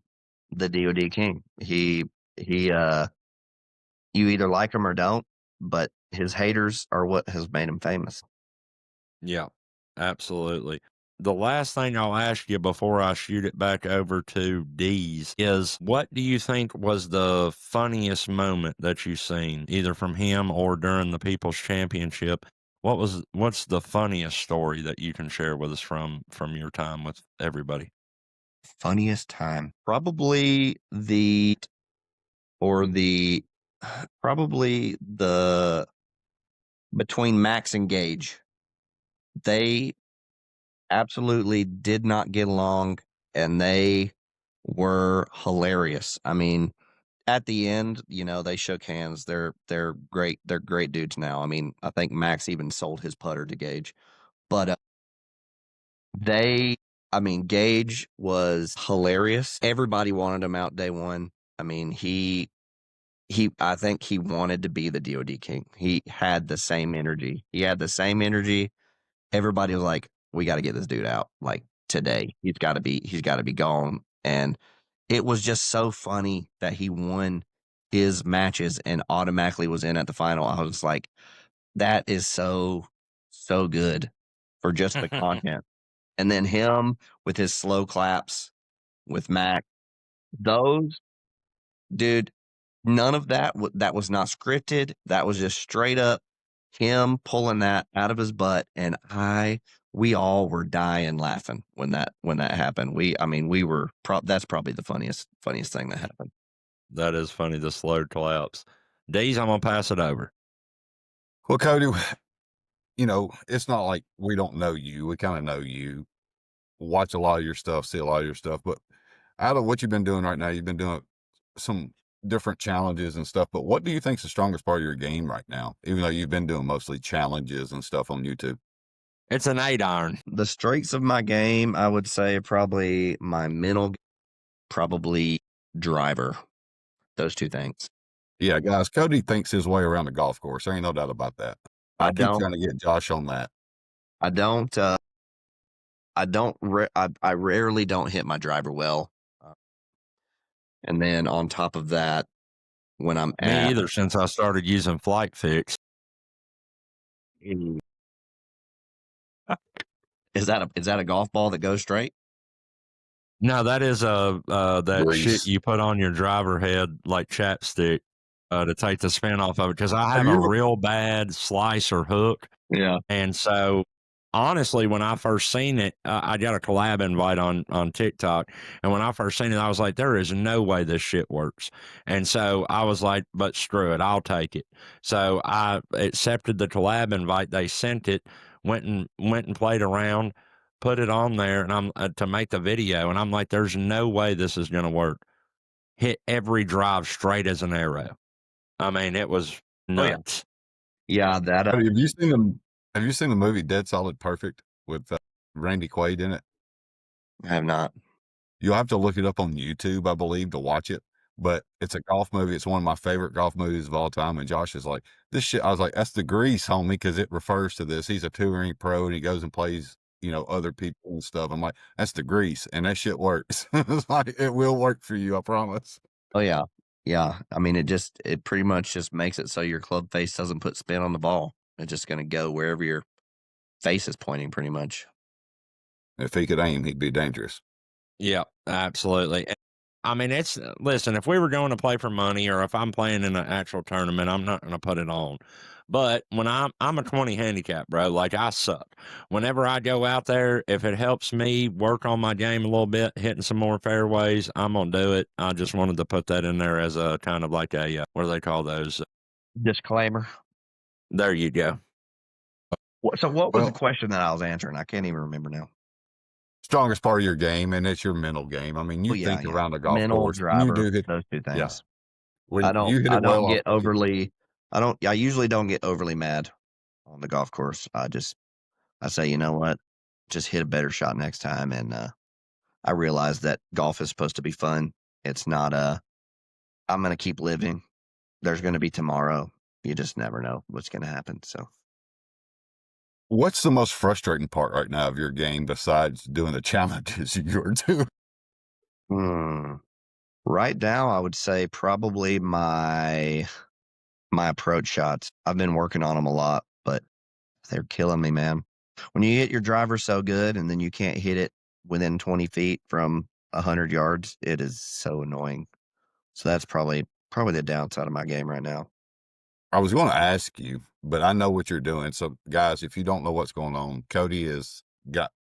the DOD King. He you either like him or don't, but his haters are what has made him famous. Yeah, absolutely. The last thing I'll ask you before I shoot it back over to Dee's is what do you think was the funniest moment that you've seen, either from him or during the People's Championship? What's the funniest story that you can share with us from your time with everybody? Funniest time, probably or the probably the between Max and Gage. They absolutely did not get along, and they were hilarious. I mean, at the end, they shook hands. They're great. They're great dudes now. I mean, I think Max even sold his putter to Gage, but they. I mean, Gage was hilarious. Everybody wanted him out day one. I mean, I think he wanted to be the DOD King. He had the same energy. Everybody was like, we got to get this dude out like today. He's got to be gone. And it was just so funny that he won his matches and automatically was in at the final. I was like, That is so good for just the content. And then him with his slow claps with Mac, those dude, none of that that was not scripted. That was just straight up him pulling that out of his butt, and we all were dying laughing when that happened. We were that's probably the funniest thing that happened. That is funny, the slow collapse. Deez, I'm gonna pass it over. Well, Cody, it's not like we don't know you. We kind of know you, watch a lot of your stuff, see a lot of your stuff. But out of what you've been doing right now, you've been doing some different challenges and stuff. But what do you think is the strongest part of your game right now? Even though you've been doing mostly challenges and stuff on YouTube. It's an 8-iron. The strengths of my game, I would say probably my mental, probably driver. Those two things. Yeah, guys, Cody thinks his way around the golf course. There ain't no doubt about that. I keep trying to get Josh on that. I rarely don't hit my driver well. And then on top of that, when I'm Me either, since I started using Flight Fix. Is that a golf ball that goes straight? No, that is that Grease. shit you put on your driver head like chapstick to take the spin off of it, because I have a real bad slice or hook. Yeah. And so honestly, when I first seen it, I got a collab invite on TikTok, and when I first seen it, I was like, there is no way this shit works. And so I was like, but screw it, I'll take it. So I accepted the collab invite. They sent it, went and played around, put it on there, and I'm to make the video, and I'm like, there's no way this is gonna work. Hit every drive straight as an arrow. I mean, it was nuts. Yeah, that. Have you seen the movie Dead Solid Perfect with Randy Quaid in it? I have not. You'll have to look it up on YouTube, I believe, to watch it. But it's a golf movie. It's one of my favorite golf movies of all time. And Josh is like, this shit. I was like, that's the grease, homie, because it refers to this. He's a touring pro and he goes and plays, other people and stuff. I'm like, that's the grease, and that shit works. It's like, it will work for you, I promise. Oh yeah. Yeah. I mean, it pretty much just makes it so your club face doesn't put spin on the ball. It's just going to go wherever your face is pointing, pretty much. If he could aim, he'd be dangerous. Yeah, absolutely. I mean, listen, if we were going to play for money, or if I'm playing in an actual tournament, I'm not going to put it on. But when I'm a 20 handicap, bro, like I suck. Whenever I go out there, if it helps me work on my game a little bit, hitting some more fairways, I'm going to do it. I just wanted to put that in there as a kind of like a, what do they call those? Disclaimer. There you go. So what was the question that I was answering? I can't even remember now. Strongest part of your game, and it's your mental game. I mean, you think around a golf mental, course. driver, You do hit those two things. Yeah. When I don't you hit it well get overly. I usually don't get overly mad on the golf course. I say, you know what, just hit a better shot next time. And I realize that golf is supposed to be fun. It's not I'm going to keep living. There's going to be tomorrow. You just never know what's going to happen. So. What's the most frustrating part right now of your game besides doing the challenges you're doing? Right now, I would say probably my approach shots. I've been working on them a lot, but they're killing me, man. When you hit your driver so good and then you can't hit it within 20 feet from 100 yards, it is so annoying. So that's probably the downside of my game right now. I was going to ask you, but I know what you're doing. So, guys, if you don't know what's going on, Cody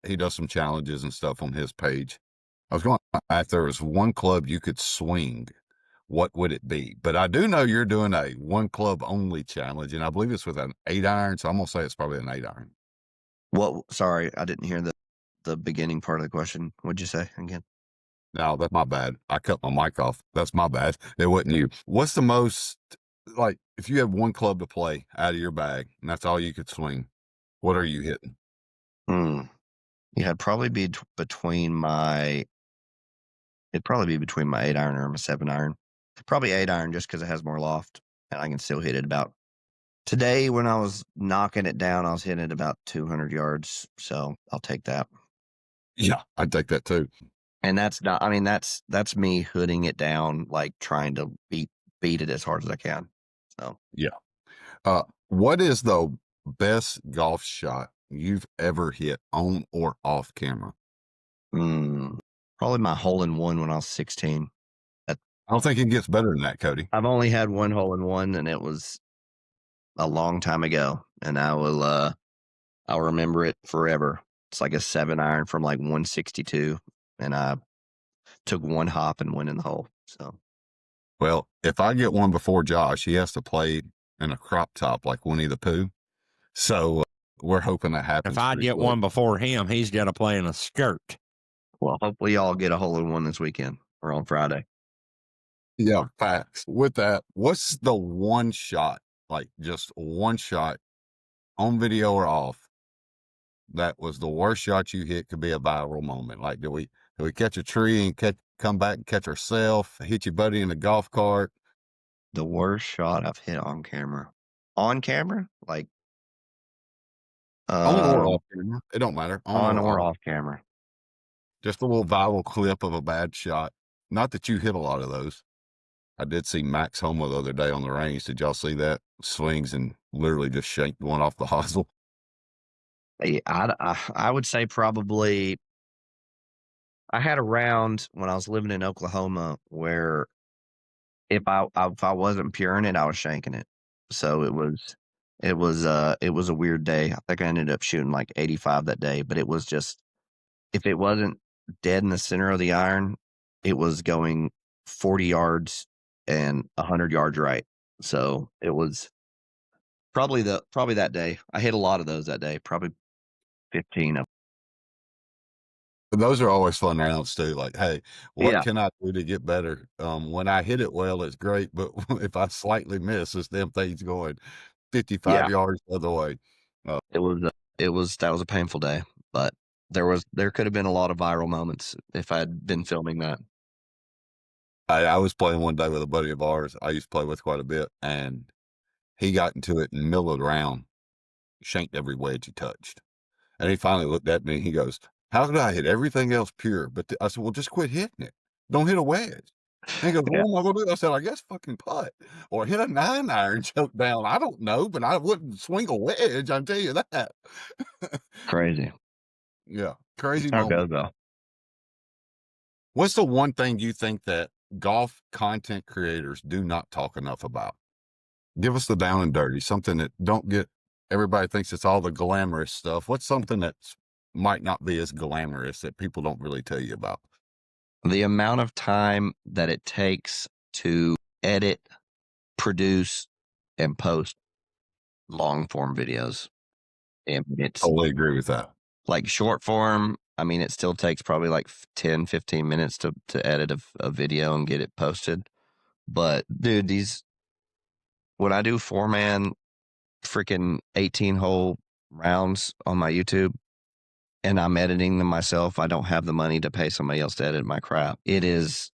he does some challenges and stuff on his page. I was going to ask, if there was one club you could swing, what would it be? But I do know you're doing a one club only challenge, and I believe it's with an 8-iron. So I'm going to say it's probably an 8-iron. Sorry, I didn't hear the beginning part of the question. What'd you say again? No, that's my bad. I cut my mic off. That's my bad. It wasn't you. What's the most, like, if you have one club to play out of your bag and that's all you could swing, what are you hitting? Yeah, it'd probably be between my 8-iron or my 7-iron. Probably 8-iron just because it has more loft and I can still hit it about. Today, when I was knocking it down, I was hitting it about 200 yards. So I'll take that. Yeah, I'd take that too. And that's not, I mean, that's me hooding it down, like trying to beat it as hard as I can. So, yeah. What is the best golf shot you've ever hit on or off camera? Probably my hole in one when I was 16. I don't think it gets better than that, Cody. I've only had one hole in one, and it was a long time ago, and I'll remember it forever. It's like a 7-iron from like 162, and I took one hop and went in the hole. So Well, if I get one before Josh, he has to play in a crop top like Winnie the Pooh. So we're hoping that happens. If I pretty get quick. one before him, he's got to play in a skirt. well, hopefully y'all get a hole in one this weekend or on Friday. Yeah, facts. With that, what's the one shot, like just one shot on video or off, that was the worst shot you hit, could be a viral moment? Like, do we catch a tree and come back and catch ourselves, hit your buddy in the golf cart? The worst shot I've hit on camera. On camera? Like On or off camera. It don't matter. on or off. off camera. Just a little viral clip of a bad shot. Not that you hit a lot of those. I did see Max Homa the other day on the range. Did y'all see that? Swings and literally just shanked one off the hosel. I would say probably I had a round when I was living in Oklahoma where if I wasn't puring it, I was shanking it. So it was a weird day. I think I ended up shooting like 85 that day, but it was just if it wasn't dead in the center of the iron, it was going 40 yards and 100 yards right. So it was probably that day. I hit a lot of those that day, probably 15 of But those are always fun rounds too. Like, hey, what Yeah. can I do to get better? When I hit it well, it's great. But if I slightly miss, it's them things going 55 Yeah. yards the other way. It was that was a painful day, but there could have been a lot of viral moments if I'd been filming that. I was playing one day with a buddy of ours I used to play with quite a bit, and he got into it in the middle of the round, shanked every wedge he touched. And he finally looked at me and he goes, "How did I hit everything else pure?" But I said, "Well, just quit hitting it. Don't hit a wedge." And he goes, Yeah. "What am I going to do?" I said, "I guess fucking putt or hit a 9-iron choke down. I don't know, but I wouldn't swing a wedge. I'll tell you that." Crazy. Yeah, crazy How it moment. goes though. What's the one thing you think that golf content creators do not talk enough about? Give us the down and dirty, something that don't get everybody thinks it's all the glamorous stuff. What's something that might not be as glamorous that people don't really tell you about? The amount of time that it takes to edit, produce, and post long form videos. And it's Totally agree with that. like short form. I mean, it still takes probably like 10, 15 minutes to edit a video and get it posted. But dude, when I do 4-man freaking 18 hole rounds on my YouTube and I'm editing them myself, I don't have the money to pay somebody else to edit my crap. It is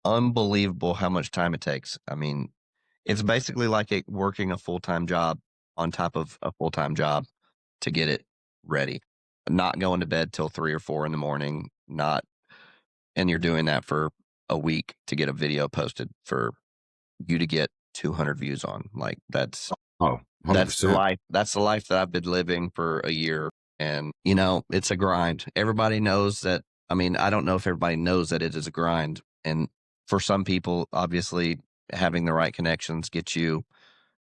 unbelievable how much time it takes. I mean, it's basically like working a full-time job on top of a full-time job to get it ready. Not going to bed till 3 or 4 in the morning, and you're doing that for a week to get a video posted for you to get 200 views on. Like that's Oh, that's the 100%. life. That's the life that I've been living for a year. And, it's a grind. Everybody knows that. I mean, I don't know if everybody knows that it is a grind. And for some people, obviously, having the right connections gets you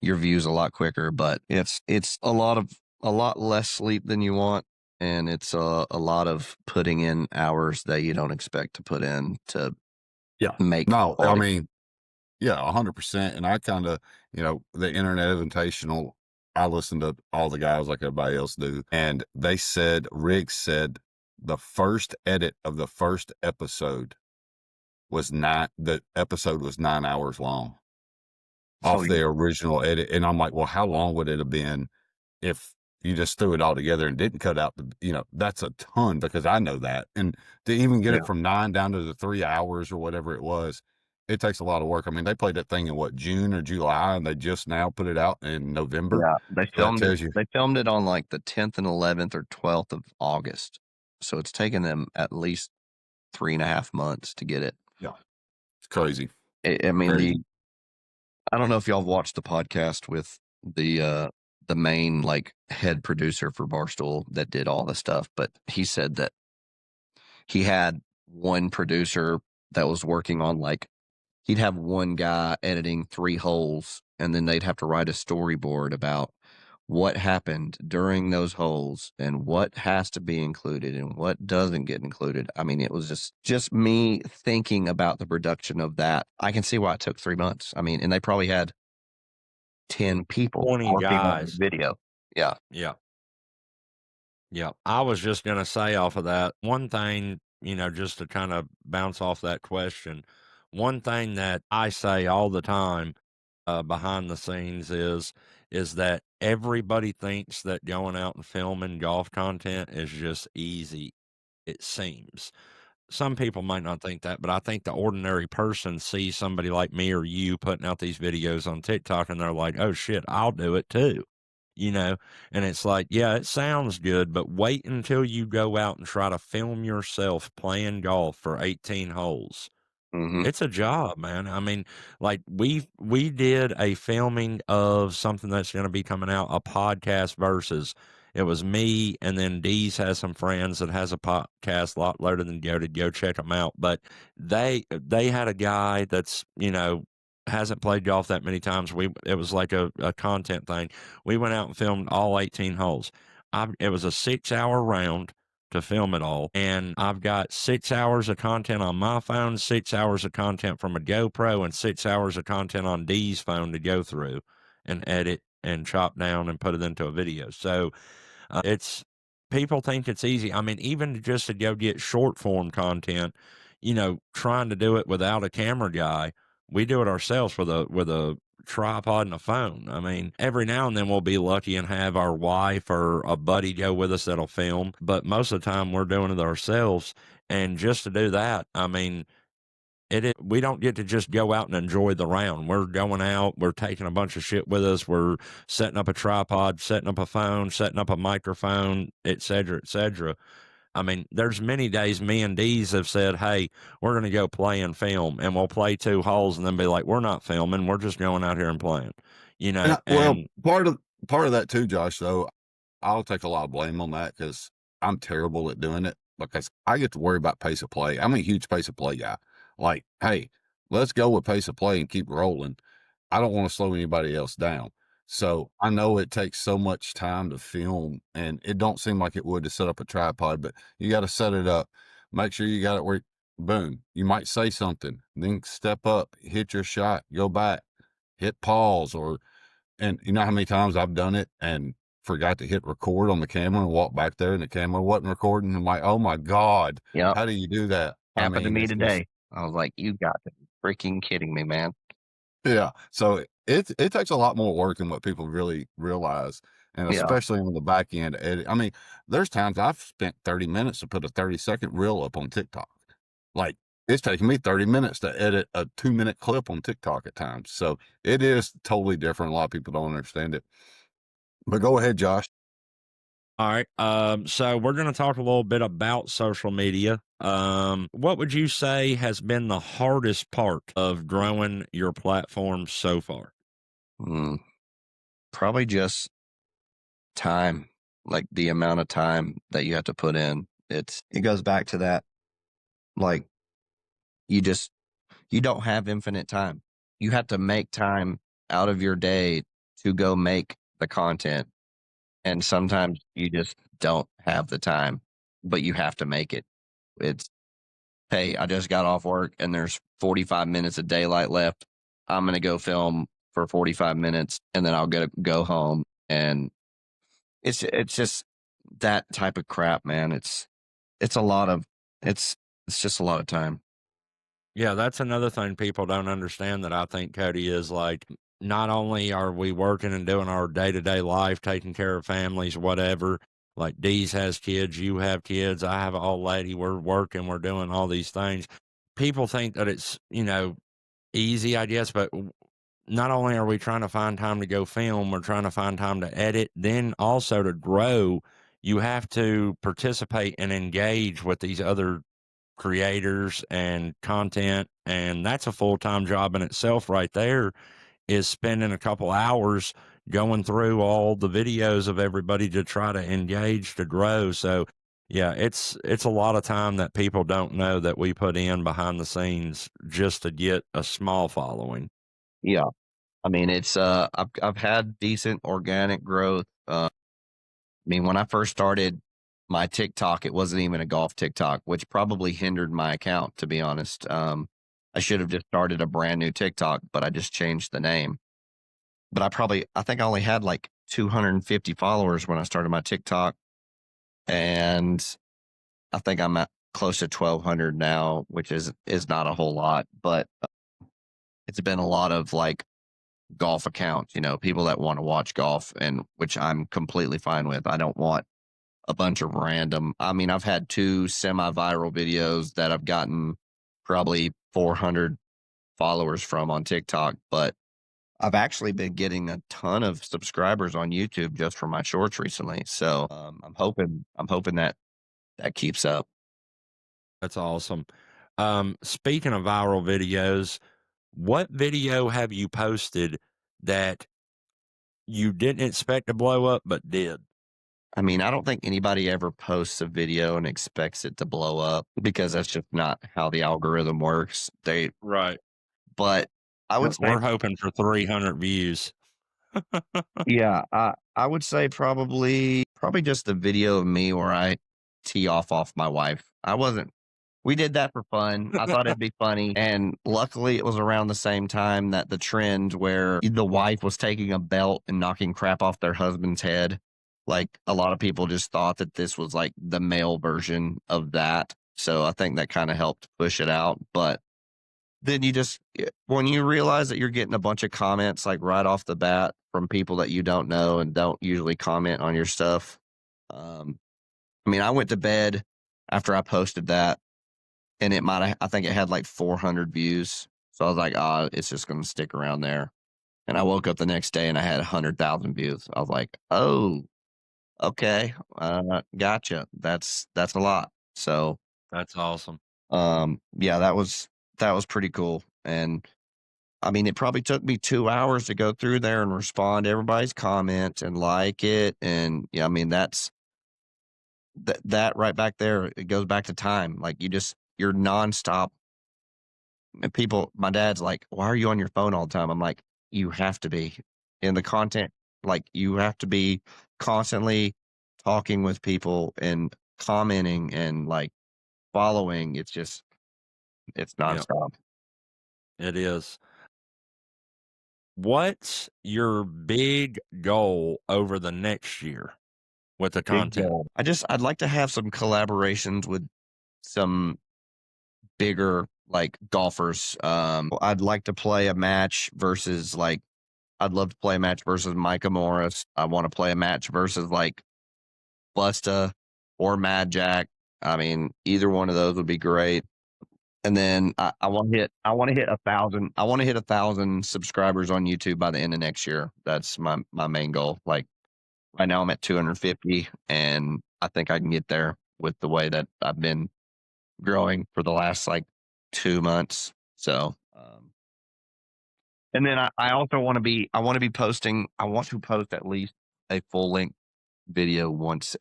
your views a lot quicker. But it's a lot less sleep than you want. And it's a lot of putting in hours that you don't expect to put in to Yeah. make No, I quality. mean, yeah, 100%. And I kind of, the Internet Invitational, I listen to all the guys like everybody else do. And Riggs said the first edit of the first episode the episode was 9 hours long off the original edit. And I'm like, well, how long would it have been if you just threw it all together and didn't cut out that's a ton, because I know that. And to even get Yeah. it from 9 down to the 3 hours or whatever it was, it takes a lot of work. I mean, they played that thing in June or July, and they just now put it out in November. Yeah, they So that filmed it. tells you, They filmed it on like the 10th and 11th or 12th of August. So it's taken them at least 3.5 months to get it. yeah, it's crazy. I mean, Crazy. I don't know if y'all have watched the podcast with the the main like head producer for Barstool that did all the stuff, but he said that he had one producer that was working on like he'd have one guy editing 3 holes, and then they'd have to write a storyboard about what happened during those holes and what has to be included and what doesn't get included. I mean, it was just me thinking about the production of that. I can see why it took 3 months. I mean, and they probably had 10 people 20 working on the guys. video. Yeah. Yeah. Yeah. I was just going to say off of that one thing, just to kind of bounce off that question. One thing that I say all the time behind the scenes is that everybody thinks that going out and filming golf content is just easy. It seems. Some people might not think that, but I think the ordinary person sees somebody like me or you putting out these videos on TikTok and they're like, oh shit, I'll do it too. And it's like, yeah, it sounds good, but wait until you go out and try to film yourself playing golf for 18 holes. Mm-hmm. It's a job, man. I mean, like we did a filming of something that's going to be coming out, a podcast versus. It was me, and then Dee's has some friends that has a podcast a lot loaded than Go check them out. But they had a guy that's hasn't played golf that many times. It was like a content thing. We went out and filmed all 18 holes. It was a 6-hour round to film it all. And I've got 6 hours of content on my phone, 6 hours of content from a GoPro, and 6 hours of content on Dee's phone to go through and edit and chop down and put it into a video. So it's people think it's easy. I mean, even just to go get short form content, trying to do it without a camera guy, we do it ourselves with a tripod and a phone. I mean, every now and then we'll be lucky and have our wife or a buddy go with us that'll film, but most of the time we're doing it ourselves. And just to do that, I mean, we don't get to just go out and enjoy the round. We're going out, we're taking a bunch of shit with us, we're setting up a tripod, setting up a phone, setting up a microphone, et cetera, et cetera. I mean, there's many days me and Dee's have said, hey, we're going to go play and film, and we'll play 2 holes and then be like, we're not filming, we're just going out here and playing, Well, part of that too, Josh, though, I'll take a lot of blame on that because I'm terrible at doing it because I get to worry about pace of play. I'm a huge pace of play guy. Like, hey, let's go with pace of play and keep rolling. I don't want to slow anybody else down. So I know it takes so much time to film, and it don't seem like it would to set up a tripod, but you got to set it up. Make sure you got it where, boom, you might say something, then step up, hit your shot, go back, hit pause, and you know how many times I've done it and forgot to hit record on the camera and walk back there and the camera wasn't recording. I'm like, oh my God, Yep. how do you do that? Happened to me today. I was like, you got to be freaking kidding me, man. Yeah. So it takes a lot more work than what people really realize. And especially on the back end edit. I mean, there's times I've spent 30 minutes to put a 30-second reel up on TikTok. Like, it's taking me 30 minutes to edit a 2-minute clip on TikTok at times. So it is totally different. A lot of people don't understand it. But go ahead, Josh. All right. So we're going to talk a little bit about social media. What would you say has been the hardest part of growing your platform so far? Probably just time, like the amount of time that you have to put in. It goes back to that, like you don't have infinite time. You have to make time out of your day to go make the content. And sometimes you just don't have the time, but you have to make it. It's, hey, I just got off work and there's 45 minutes of daylight left. I'm going to go film for 45 minutes and then I'll go home. And it's just that type of crap, man. It's just a lot of time. Yeah, that's another thing people don't understand that I think, Cody, is like, not only are we working and doing our day-to-day life, taking care of families, whatever, like Dee's has kids, you have kids, I have an old lady, we're working, we're doing all these things. People think that it's, easy, I guess, but not only are we trying to find time to go film, we're trying to find time to edit, then also to grow, you have to participate and engage with these other creators and content, and that's a full-time job in itself right there, is spending a couple hours going through all the videos of everybody to try to engage to grow. So yeah, it's a lot of time that people don't know that we put in behind the scenes just to get a small following. Yeah. I mean, it's I've had decent organic growth. I mean, when I first started my TikTok, it wasn't even a golf TikTok, which probably hindered my account, to be honest. I should have just started a brand new TikTok, but I just changed the name. But I think I only had like 250 followers when I started my TikTok, and I think I'm at close to 1,200 now, which is not a whole lot, but it's been a lot of like golf accounts, people that want to watch golf, and which I'm completely fine with. I don't want a bunch of random. I mean, I've had 2 semi-viral videos that I've gotten probably 400 followers from on TikTok, but I've actually been getting a ton of subscribers on YouTube just for my shorts recently. So I'm hoping that keeps up. That's awesome. Speaking of viral videos, what video have you posted that you didn't expect to blow up but did? I mean, I don't think anybody ever posts a video and expects it to blow up, because that's just not how the algorithm works. Right. But I would say, We're hoping for 300 views. yeah, I would say probably just the video of me where I tee off my wife. We did that for fun. I thought it'd be funny. And luckily, it was around the same time that the trend where the wife was taking a belt and knocking crap off their husband's head. Like, a lot of people just thought that this was like the male version of that. So I think that kind of helped push it out. But then when you realize that you're getting a bunch of comments like right off the bat from people that you don't know and don't usually comment on your stuff. I mean, I went to bed after I posted that, and I think it had like 400 views. So I was like, it's just going to stick around there. And I woke up the next day and I had 100,000 views. I was like, oh, okay. Gotcha. That's a lot. So, That's awesome. yeah, that was pretty cool. And I mean, it probably took me 2 hours to go through there and respond to everybody's comments and like it. And yeah, I mean, that right back there, it goes back to time. Like, you're nonstop. And my dad's like, why are you on your phone all the time? I'm like, you have to be in the content. Like, you have to be constantly talking with people and commenting and like following. It's Yep, nonstop. it is. What's your big goal over the next year with the Big content? goal. I'd like to have some collaborations with some bigger like golfers. I'd like to play a match versus like I'd love to play a match versus Micah Morris. I want to play a match versus like Busta or Mad Jack. I mean, either one of those would be great. And then I want to hit 1,000. I want to hit 1,000 subscribers on YouTube by the end of next year. That's my main goal. Like, right now I'm at 250, and I think I can get there with the way that I've been growing for the last like 2 months. So, and then I also want to be posting. I want to post at least a full length video once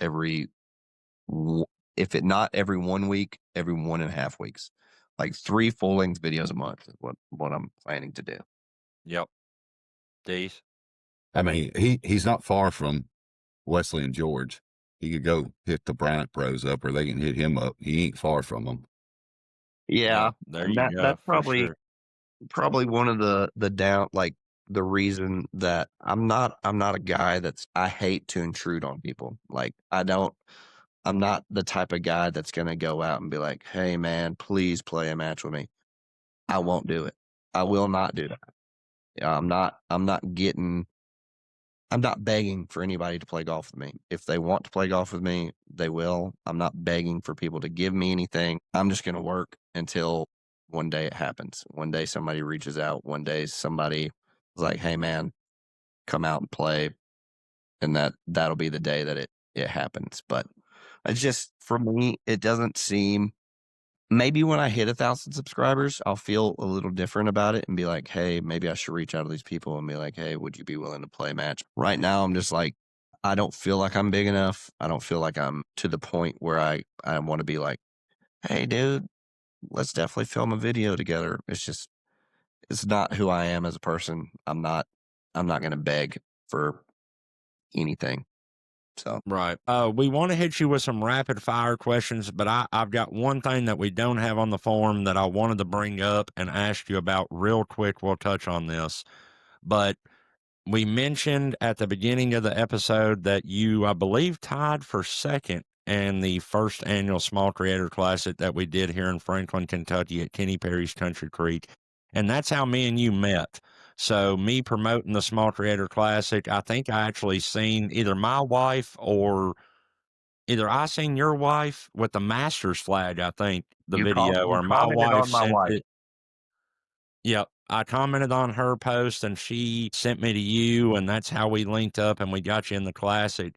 if it not every 1 week, every 1.5 weeks, like 3 full length videos a month is what I'm planning to do. Yep. Dees? I mean, he's not far from Wesley and George. He could go hit the Bryant Bros up, or they can hit him up. He ain't far from them. Yeah, There and you go. that's For sure. probably one of the down like the reason that I'm not a guy I hate to intrude on people. Like, I'm not the type of guy that's going to go out and be like, "Hey man, please play a match with me." I won't do it. I will not do that. Yeah, I'm not begging for anybody to play golf with me. If they want to play golf with me, they will. I'm not begging for people to give me anything. I'm just going to work until one day it happens. One day somebody reaches out. One day somebody is like, "Hey man, come out and play." And that'll be the day that it happens. But it's just, for me, it doesn't seem maybe when I hit 1,000 subscribers, I'll feel a little different about it and be like, hey, maybe I should reach out to these people and be like, hey, would you be willing to play a match? Right now, I'm just like, I don't feel like I'm big enough. I don't feel like I'm to the point where I want to be like, hey, dude, let's definitely film a video together. It's not who I am as a person. I'm not going to beg for anything. So, Right. We want to hit you with some rapid fire questions, but I've got one thing that we don't have on the form that I wanted to bring up and ask you about real quick. We'll touch on this, but we mentioned at the beginning of the episode that you, I believe, tied for second in the first annual Small Creator Classic that we did here in Franklin, Kentucky at Kenny Perry's Country Creek. And that's how me and you met. So me promoting the Small Creator Classic, I think I actually seen either my wife or either I seen your wife with the Masters flag, I think, the video, you or my commented wife on my sent wife. it. Yep. I commented on her post and she sent me to you, and that's how we linked up and we got you in the classic.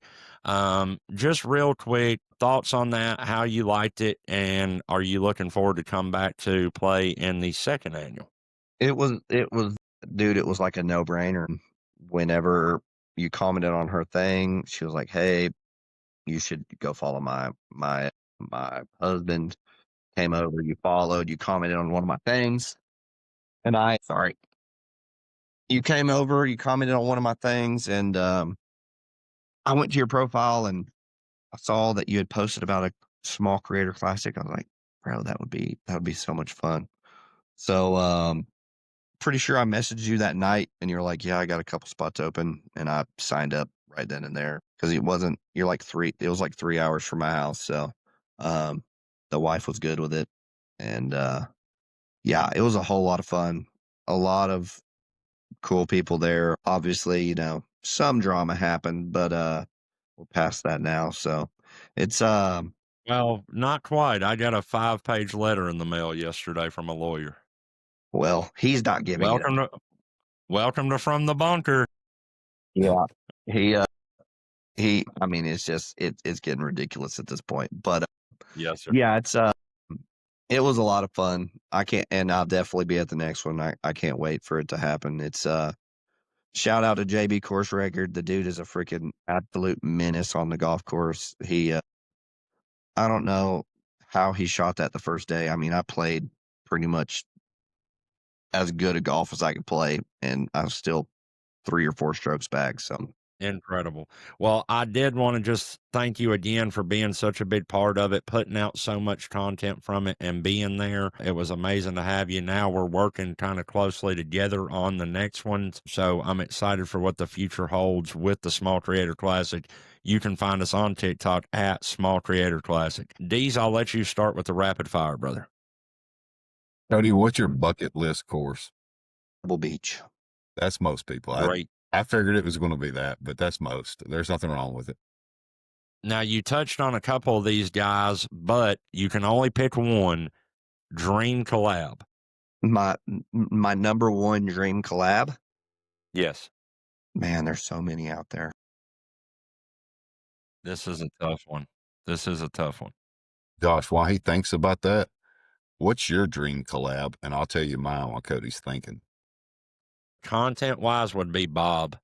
Just real quick, thoughts on that, how you liked it, and are you looking forward to come back to play in the second annual? It was, dude, it was like a no brainer. Whenever you commented on her thing, she was like, hey, you should go follow my husband. Came over, you followed, you commented on one of my things. And you came over, you commented on one of my things, and I went to your profile and I saw that you had posted about a small creator classic. I was like, bro, that would be so much fun. So pretty sure I messaged you that night and you're like, yeah, I got a couple spots open, and I signed up right then and there because it was like 3 hours from my house. So the wife was good with it. And yeah, it was a whole lot of fun. A lot of cool people there. Obviously, some drama happened, but we're past that now. So it's Well, not quite. I got a 5-page letter in the mail yesterday from a lawyer. well, he's not giving it up. Welcome to From the Bunker. Yeah. He I mean, it's getting ridiculous at this point. But Yes, sir. yeah, it was a lot of fun. I can't and I'll definitely be at the next one. I can't wait for it to happen. It's shout out to JB Course Record. The dude is a freaking absolute menace on the golf course. I don't know how he shot that the first day. I mean, I played pretty much as good a golf as I could play, and I was still 3 or 4 strokes back. So Incredible. Well, I did want to just thank you again for being such a big part of it, putting out so much content from it and being there. It was amazing to have you. Now we're working kind of closely together on the next ones. So I'm excited for what the future holds with the Small Creator Classic. You can find us on TikTok at Small Creator Classic. Deez, I'll let you start with the rapid fire, brother. Cody, what's your bucket list course? Pebble Beach. That's most people. Great. I figured it was going to be that, but that's most. There's nothing wrong with it. Now, you touched on a couple of these guys, but you can only pick one. Dream collab. My number one dream collab? Yes. Man, there's so many out there. This is a tough one. This is a tough one. Josh, while he thinks about that, what's your dream collab? And I'll tell you mine while Cody's thinking. Content-wise would be Bob.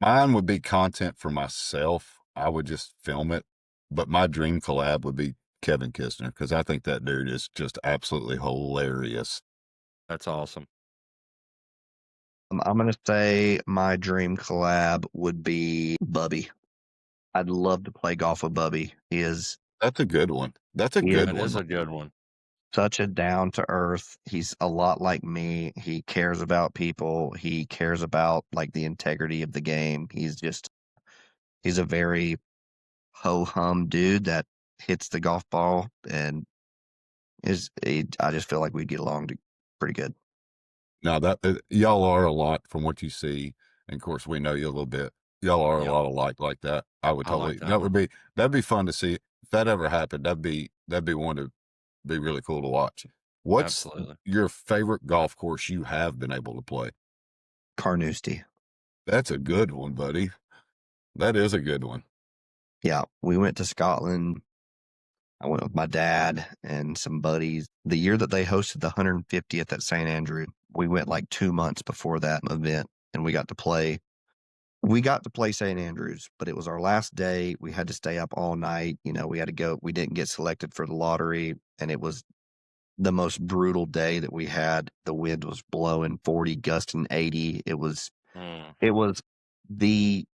Mine would be content for myself. I would just film it. But my dream collab would be Kevin Kistner, because I think that dude is just absolutely hilarious. That's awesome. I'm going to say my dream collab would be Bubby. I'd love to play golf with Bubby. That's a good one. That's a Yeah, good That one. is a good one. such a down to earth. He's a lot like me. He cares about people. He cares about like the integrity of the game. He's a very ho hum dude that hits the golf ball, and I just feel like we'd get along pretty good. Now that y'all are a lot from what you see, and of course we know you a little bit. Y'all are Yep. a lot alike like that. I would I totally. like that one. That'd be fun to see. If that ever happened, that'd be one to be really cool to watch. What's Absolutely. your favorite golf course you have been able to play? Carnoustie. That's a good one, buddy. That is a good one. Yeah, we went to Scotland. I went with my dad and some buddies. The year that they hosted the 150th at St. Andrew, we went like 2 months before that event, and we got to play. We got to play St. Andrews, but it was our last day. We had to stay up all night. We had to go. We didn't get selected for the lottery, and it was the most brutal day that we had. The wind was blowing 40, gusting 80. It was the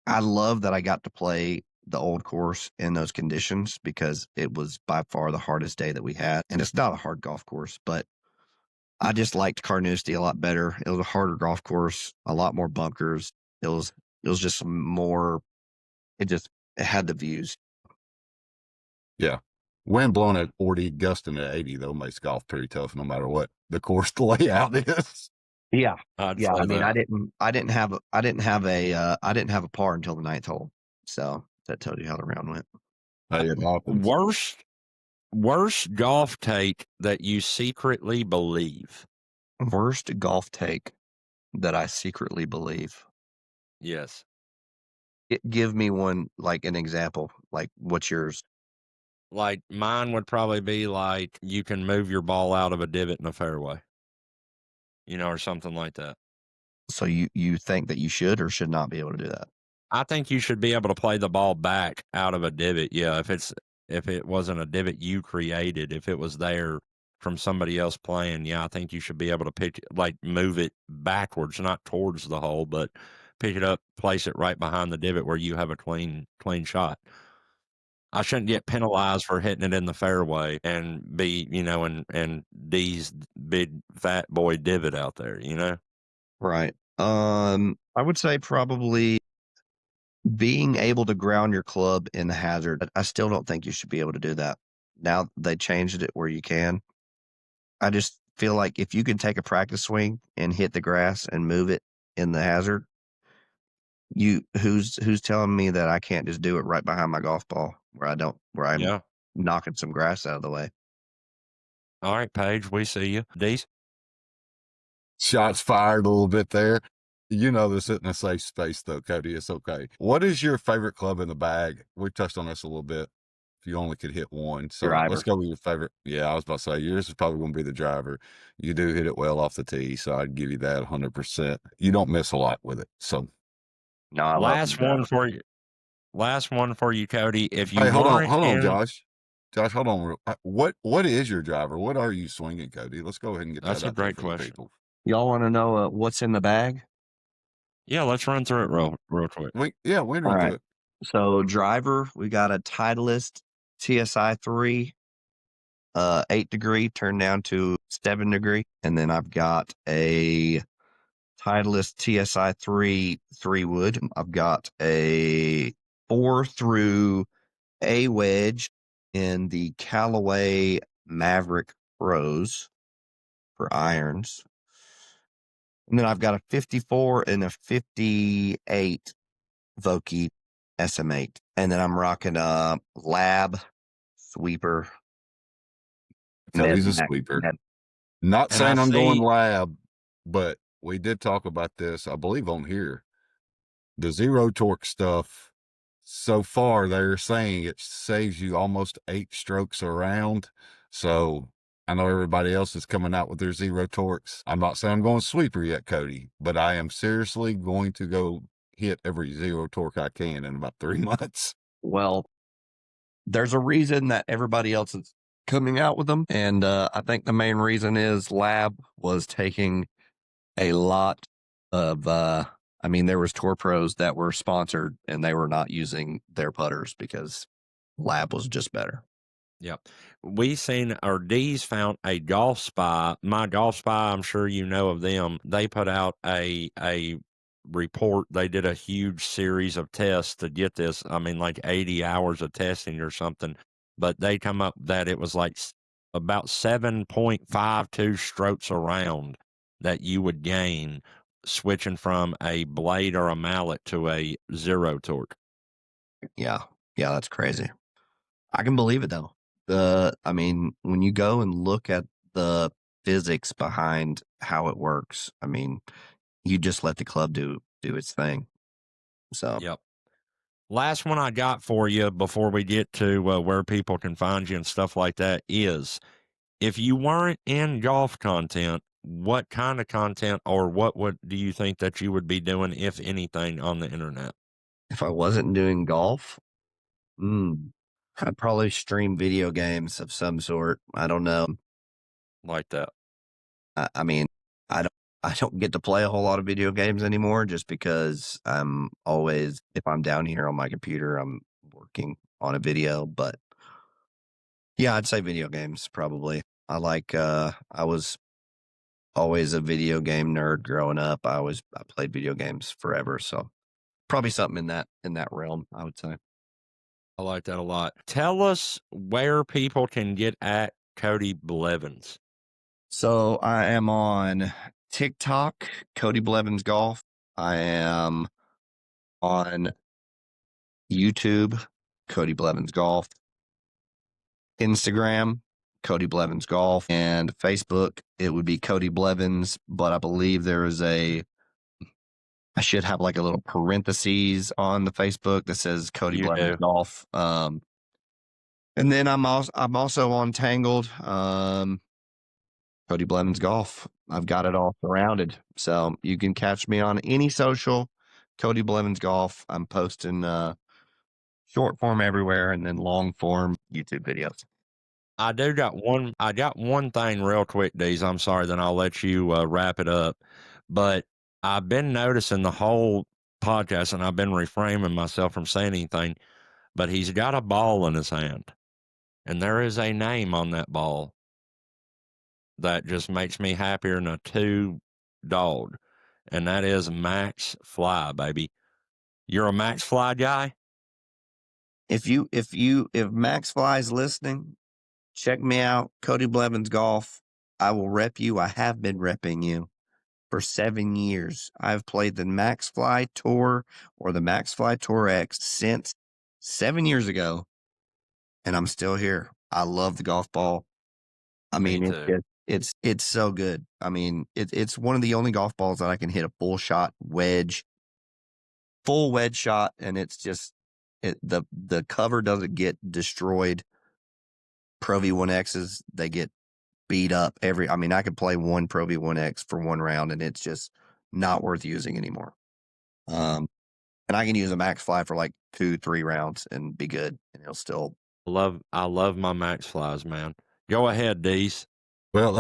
I love that I got to play the old course in those conditions because it was by far the hardest day that we had. And it's not a hard golf course, but I just liked Carnoustie a lot better. It was a harder golf course, a lot more bunkers. It was just more. It had the views. Yeah. Wind blowing at 40, gusting at 80, though, makes golf pretty tough no matter what the course layout is. Yeah. I'd Yeah. say I mean, that. I didn't have a par until the ninth hole. So that tells you how the round went. Hey, it happens. Worst golf take that you secretly believe. Worst golf take that I secretly believe. Yes. Give me one, like an example. Like, what's yours? Like mine would probably be like you can move your ball out of a divot in a fairway, or something like that. So you think that you should or should not be able to do that? I think you should be able to play the ball back out of a divot. Yeah, if it wasn't a divot you created, if it was there from somebody else playing, yeah, I think you should be able to move it backwards, not towards the hole, but pick it up, place it right behind the divot where you have a clean shot. I shouldn't get penalized for hitting it in the fairway and be, and D's big fat boy divot out there, Right. I would say probably being able to ground your club in the hazard. I still don't think you should be able to do that. Now they changed it where you can. I just feel like if you can take a practice swing and hit the grass and move it in the hazard, who's telling me that I can't just do it right behind my golf ball where I'm Yeah. knocking some grass out of the way. All right, Paige, we see you. D's? Shots fired a little bit there. This isn't a safe space, though, Cody. It's okay. What is your favorite club in the bag? We touched on this a little bit. If you only could hit one. So Driver. let's go with your favorite. Yeah, I was about to say, yours is probably going to be the driver. You do hit it well off the tee, so I'd give you that 100%. You don't miss a lot with it. So No, I love Last the one driver. for you. Last one for you, Cody. If you hey, hold weren't on, Josh. Josh, hold on. What is your driver? What are you swinging, Cody? Let's go ahead and get That's that a out there great for the question. people. Y'all want to know what's in the bag? Yeah, let's run through it real quick. We All run right. through it. So driver, we got a Titleist TSI 3, 8 degree turned down to 7 degree, and then I've got a Titleist TSI 3 wood. I've got a 4 through A wedge in the Callaway Maverick Pros for irons. And then I've got a 54 and a 58 Vokey SM8. And then I'm rocking a Lab Sweeper. Cody's a Med- sweeper. Med- Not And I saying I'm going see lab, but we did talk about this, I believe, on here. The zero torque stuff, so far, they're saying it saves you almost 8 strokes around. So I know everybody else is coming out with their zero torques. I'm not saying I'm going sweeper yet, Cody, but I am seriously going to go hit every zero torque I can in about 3 months. Well, there's a reason that everybody else is coming out with them. And I think the main reason is Lab was taking a lot of, there was Tour Pros that were sponsored and they were not using their putters because Lab was just better. Yep. D's found a Golf Spy. My Golf Spy, I'm sure you know of them. They put out a report. They did a huge series of tests to get this. Like 80 hours of testing or something. But they come up that it was like about 7.52 strokes around that you would gain switching from a blade or a mallet to a zero torque. Yeah. Yeah, that's crazy. I can believe it though. When you go and look at the physics behind how it works, you just let the club do its thing. So Yep. Last one I got for you before we get to where people can find you and stuff like that is, if you weren't in golf content, what kind of content or what do you think that you would be doing, if anything, on the internet? If I wasn't doing golf, I'd probably stream video games of some sort. I don't know. Like that. I mean, I don't get to play a whole lot of video games anymore just because I'm always, if I'm down here on my computer, I'm working on a video. But yeah, I'd say video games probably. I was always a video game nerd growing up. I played video games forever, so probably something in that realm, I would say. I like that a lot. Tell us where people can get at Cody Blevins. So I am on TikTok, Cody Blevins Golf. I am on YouTube, Cody Blevins Golf. Instagram, Cody Blevins Golf. And Facebook, it would be Cody Blevins, but I believe there is I should have like a little parentheses on the Facebook that says Cody Blevins Golf. And then I'm also on Tangled, Cody Blevins Golf. I've got it all surrounded. So you can catch me on any social, Cody Blevins Golf. I'm posting short form everywhere and then long form YouTube videos. I got one thing real quick, Deez. I'm sorry, then I'll let you wrap it up. But I've been noticing the whole podcast, and I've been reframing myself from saying anything, but he's got a ball in his hand, and there is a name on that ball that just makes me happier than a two-dog, and that is Max Fly, baby. You're a Max Fly guy? If Max Fly's listening, check me out, Cody Blevins Golf. I will rep you. I have been repping you for 7 years. I've played the Max Fly Tour or the Max Fly Tour X since 7 years ago, and I'm still here. I love the golf ball. I mean, it's so good. I mean, it's one of the only golf balls that I can hit a full wedge shot, and it's just the cover doesn't get destroyed. Pro V1Xs, they get beat up I could play one Pro V1X for one round and it's just not worth using anymore. And I can use a Max Fly for like 2-3 rounds and be good, and it'll still. I love my Max Flies, man. Go ahead, Deez. Well,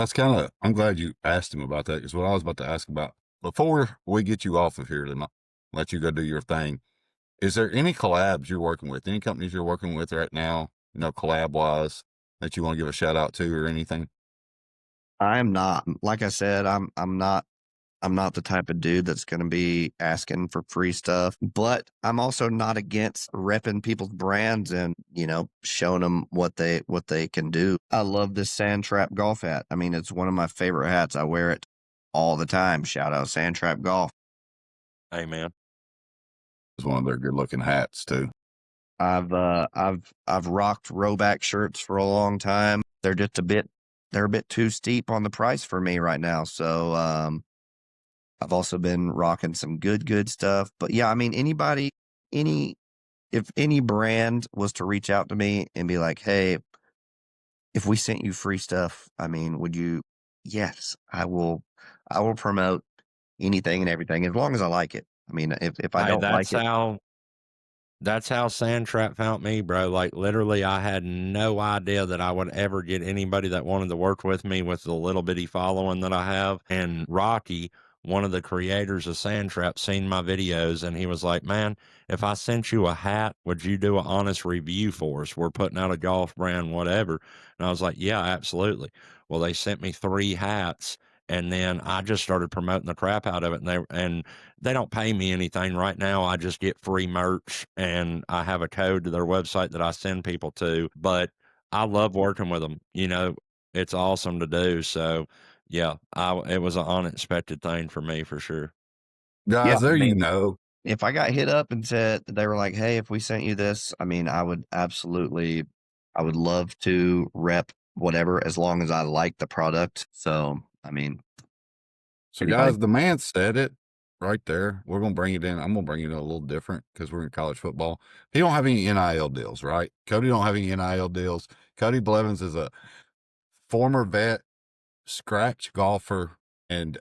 I'm glad you asked him about that, because what I was about to ask about before we get you off of here to let you go do your thing. Is there any collabs you're working with? Any companies you're working with right now, collab wise, that you want to give a shout out to or anything? I'm not. Like I said, I'm not the type of dude that's going to be asking for free stuff, but I'm also not against repping people's brands and, showing them what they can do. I love this Sand Trap golf hat. I mean, it's one of my favorite hats. I wear it all the time. Shout out Sand Trap Golf. Hey, man. It's one of their good looking hats too. I've rocked rowback shirts for a long time. They're a bit too steep on the price for me right now. So, I've also been rocking some good stuff. But yeah, I mean, if any brand was to reach out to me and be like, hey, if we sent you free stuff, I mean, would you? Yes, I will promote anything and everything as long as I like it. I mean, if I don't like it. That's how Sand Trap found me, bro. Like, literally, I had no idea that I would ever get anybody that wanted to work with me with the little bitty following that I have. And Rocky, one of the creators of Sand Trap, seen my videos, and he was like, man, if I sent you a hat, would you do an honest review for us? We're putting out a golf brand, whatever. And I was like, yeah, absolutely. Well, they sent me 3 hats. And then I just started promoting the crap out of it, and they don't pay me anything right now. I just get free merch, and I have a code to their website that I send people to. But I love working with them. It's awesome to do. So, yeah, it was an unexpected thing for me for sure. Guys, if I got hit up and said they were like, hey, if we sent you this, I mean, I would love to rep whatever as long as I like the product. So, I mean. So guys, the man said it. right there. We're going to bring it in. I'm going to bring it in a little different because we're in college football. He don't have any NIL deals, right? Cody don't have any NIL deals. Cody Blevins is a former vet, scratch golfer, and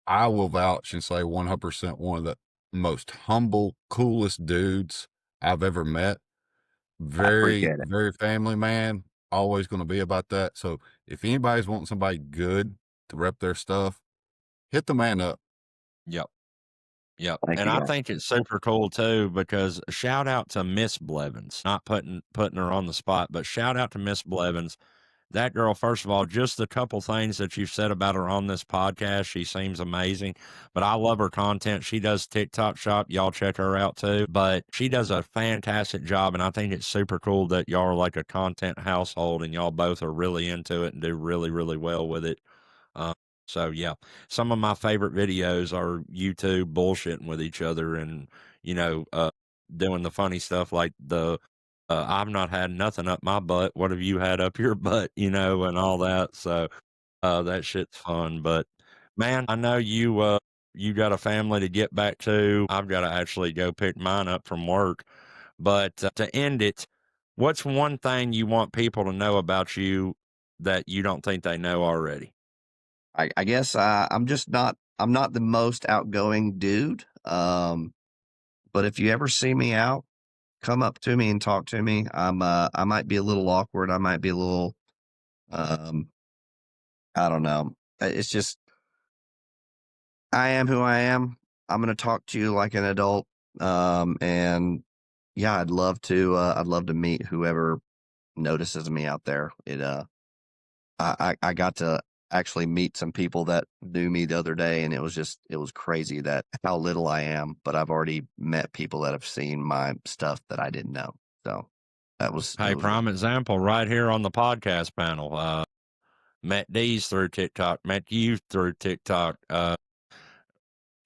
I will vouch and say 100% one of the most humble, coolest dudes I've ever met. I Very, appreciate it. very family man. Always going to be about that. So if anybody's wanting somebody good to rep their stuff, hit the man up. Yep. Yep. Thank And you, I guys. think it's super cool too, because shout out to Miss Blevins, not putting her on the spot, but shout out to Miss Blevins. That girl, first of all, just the couple things that you said about her on this podcast, she seems amazing. But I love her content. She does TikTok shop. Y'all check her out too. But she does a fantastic job, and I think it's super cool that y'all are like a content household and y'all both are really into it and do really, really well with it. Uh, so yeah, some of my favorite videos are YouTube bullshitting with each other and, you know, doing the funny stuff like I've not had nothing up my butt. What have you had up your butt? You know, and all that. So, that shit's fun. But man, I know you got a family to get back to. I've got to actually go pick mine up from work. But to end it, what's one thing you want people to know about you that you don't think they know already? I guess I'm just not. I'm not the most outgoing dude. But if you ever see me out, come up to me and talk to me. I might be a little awkward. I might be a little. Um, I don't know. It's just I am who I am. I'm gonna talk to you like an adult. And yeah, I'd love to. I'd love to meet whoever notices me out there. I got to actually meet some people that knew me the other day, and it was crazy that how little I am, but I've already met people that have seen my stuff that I didn't know. So it Hey, was really prime example right here on the podcast panel. Met D's through TikTok, met you through TikTok.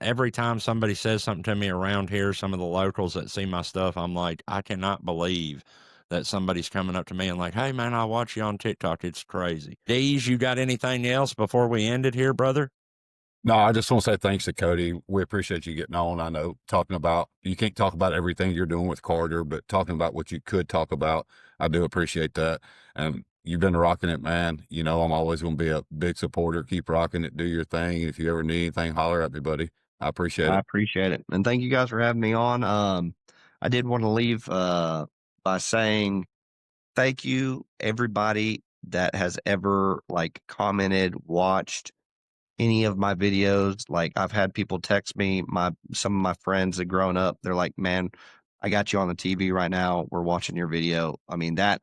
Every time somebody says something to me around here, some of the locals that see my stuff, I'm like, I cannot believe that somebody's coming up to me and like, hey man, I watch you on TikTok. It's crazy. D's, you got anything else before we end it here, brother? No, I just want to say thanks to Cody. We appreciate you getting on. I know talking about, you can't talk about everything you're doing with Carter, but talking about what you could talk about, I do appreciate that. And you've been rocking it, man. You know, I'm always going to be a big supporter. Keep rocking it. Do your thing. If you ever need anything, holler at me, buddy. I appreciate I it. appreciate it. And thank you guys for having me on. I did want to leave by saying thank you everybody that has ever like commented, watched any of my videos. Like I've had people text me, some of my friends that grown up, they're like, "Man, I got you on the TV right now. We're watching your video." I mean, that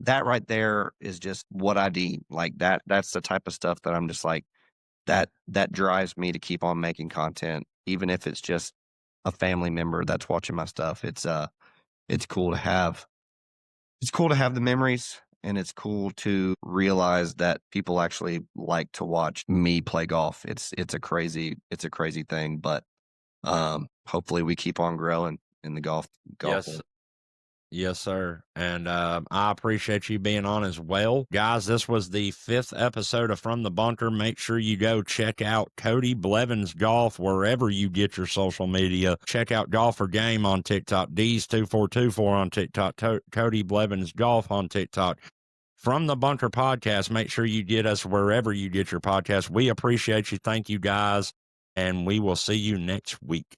right there is just what I deem. Like that's the type of stuff that I'm just like that drives me to keep on making content even if it's just a family member that's watching my stuff. It's cool to have the memories, and it's cool to realize that people actually like to watch me play golf. It's a crazy thing, but hopefully we keep on growing in the golf Yes. world. Yes, sir. And I appreciate you being on as well. Guys, this was the 5th episode of From the Bunker. Make sure you go check out Cody Blevins Golf wherever you get your social media. Check out Golfer Game on TikTok, D's2424 on TikTok, Cody Blevins Golf on TikTok. From the Bunker Podcast, make sure you get us wherever you get your podcast. We appreciate you. Thank you, guys. And we will see you next week.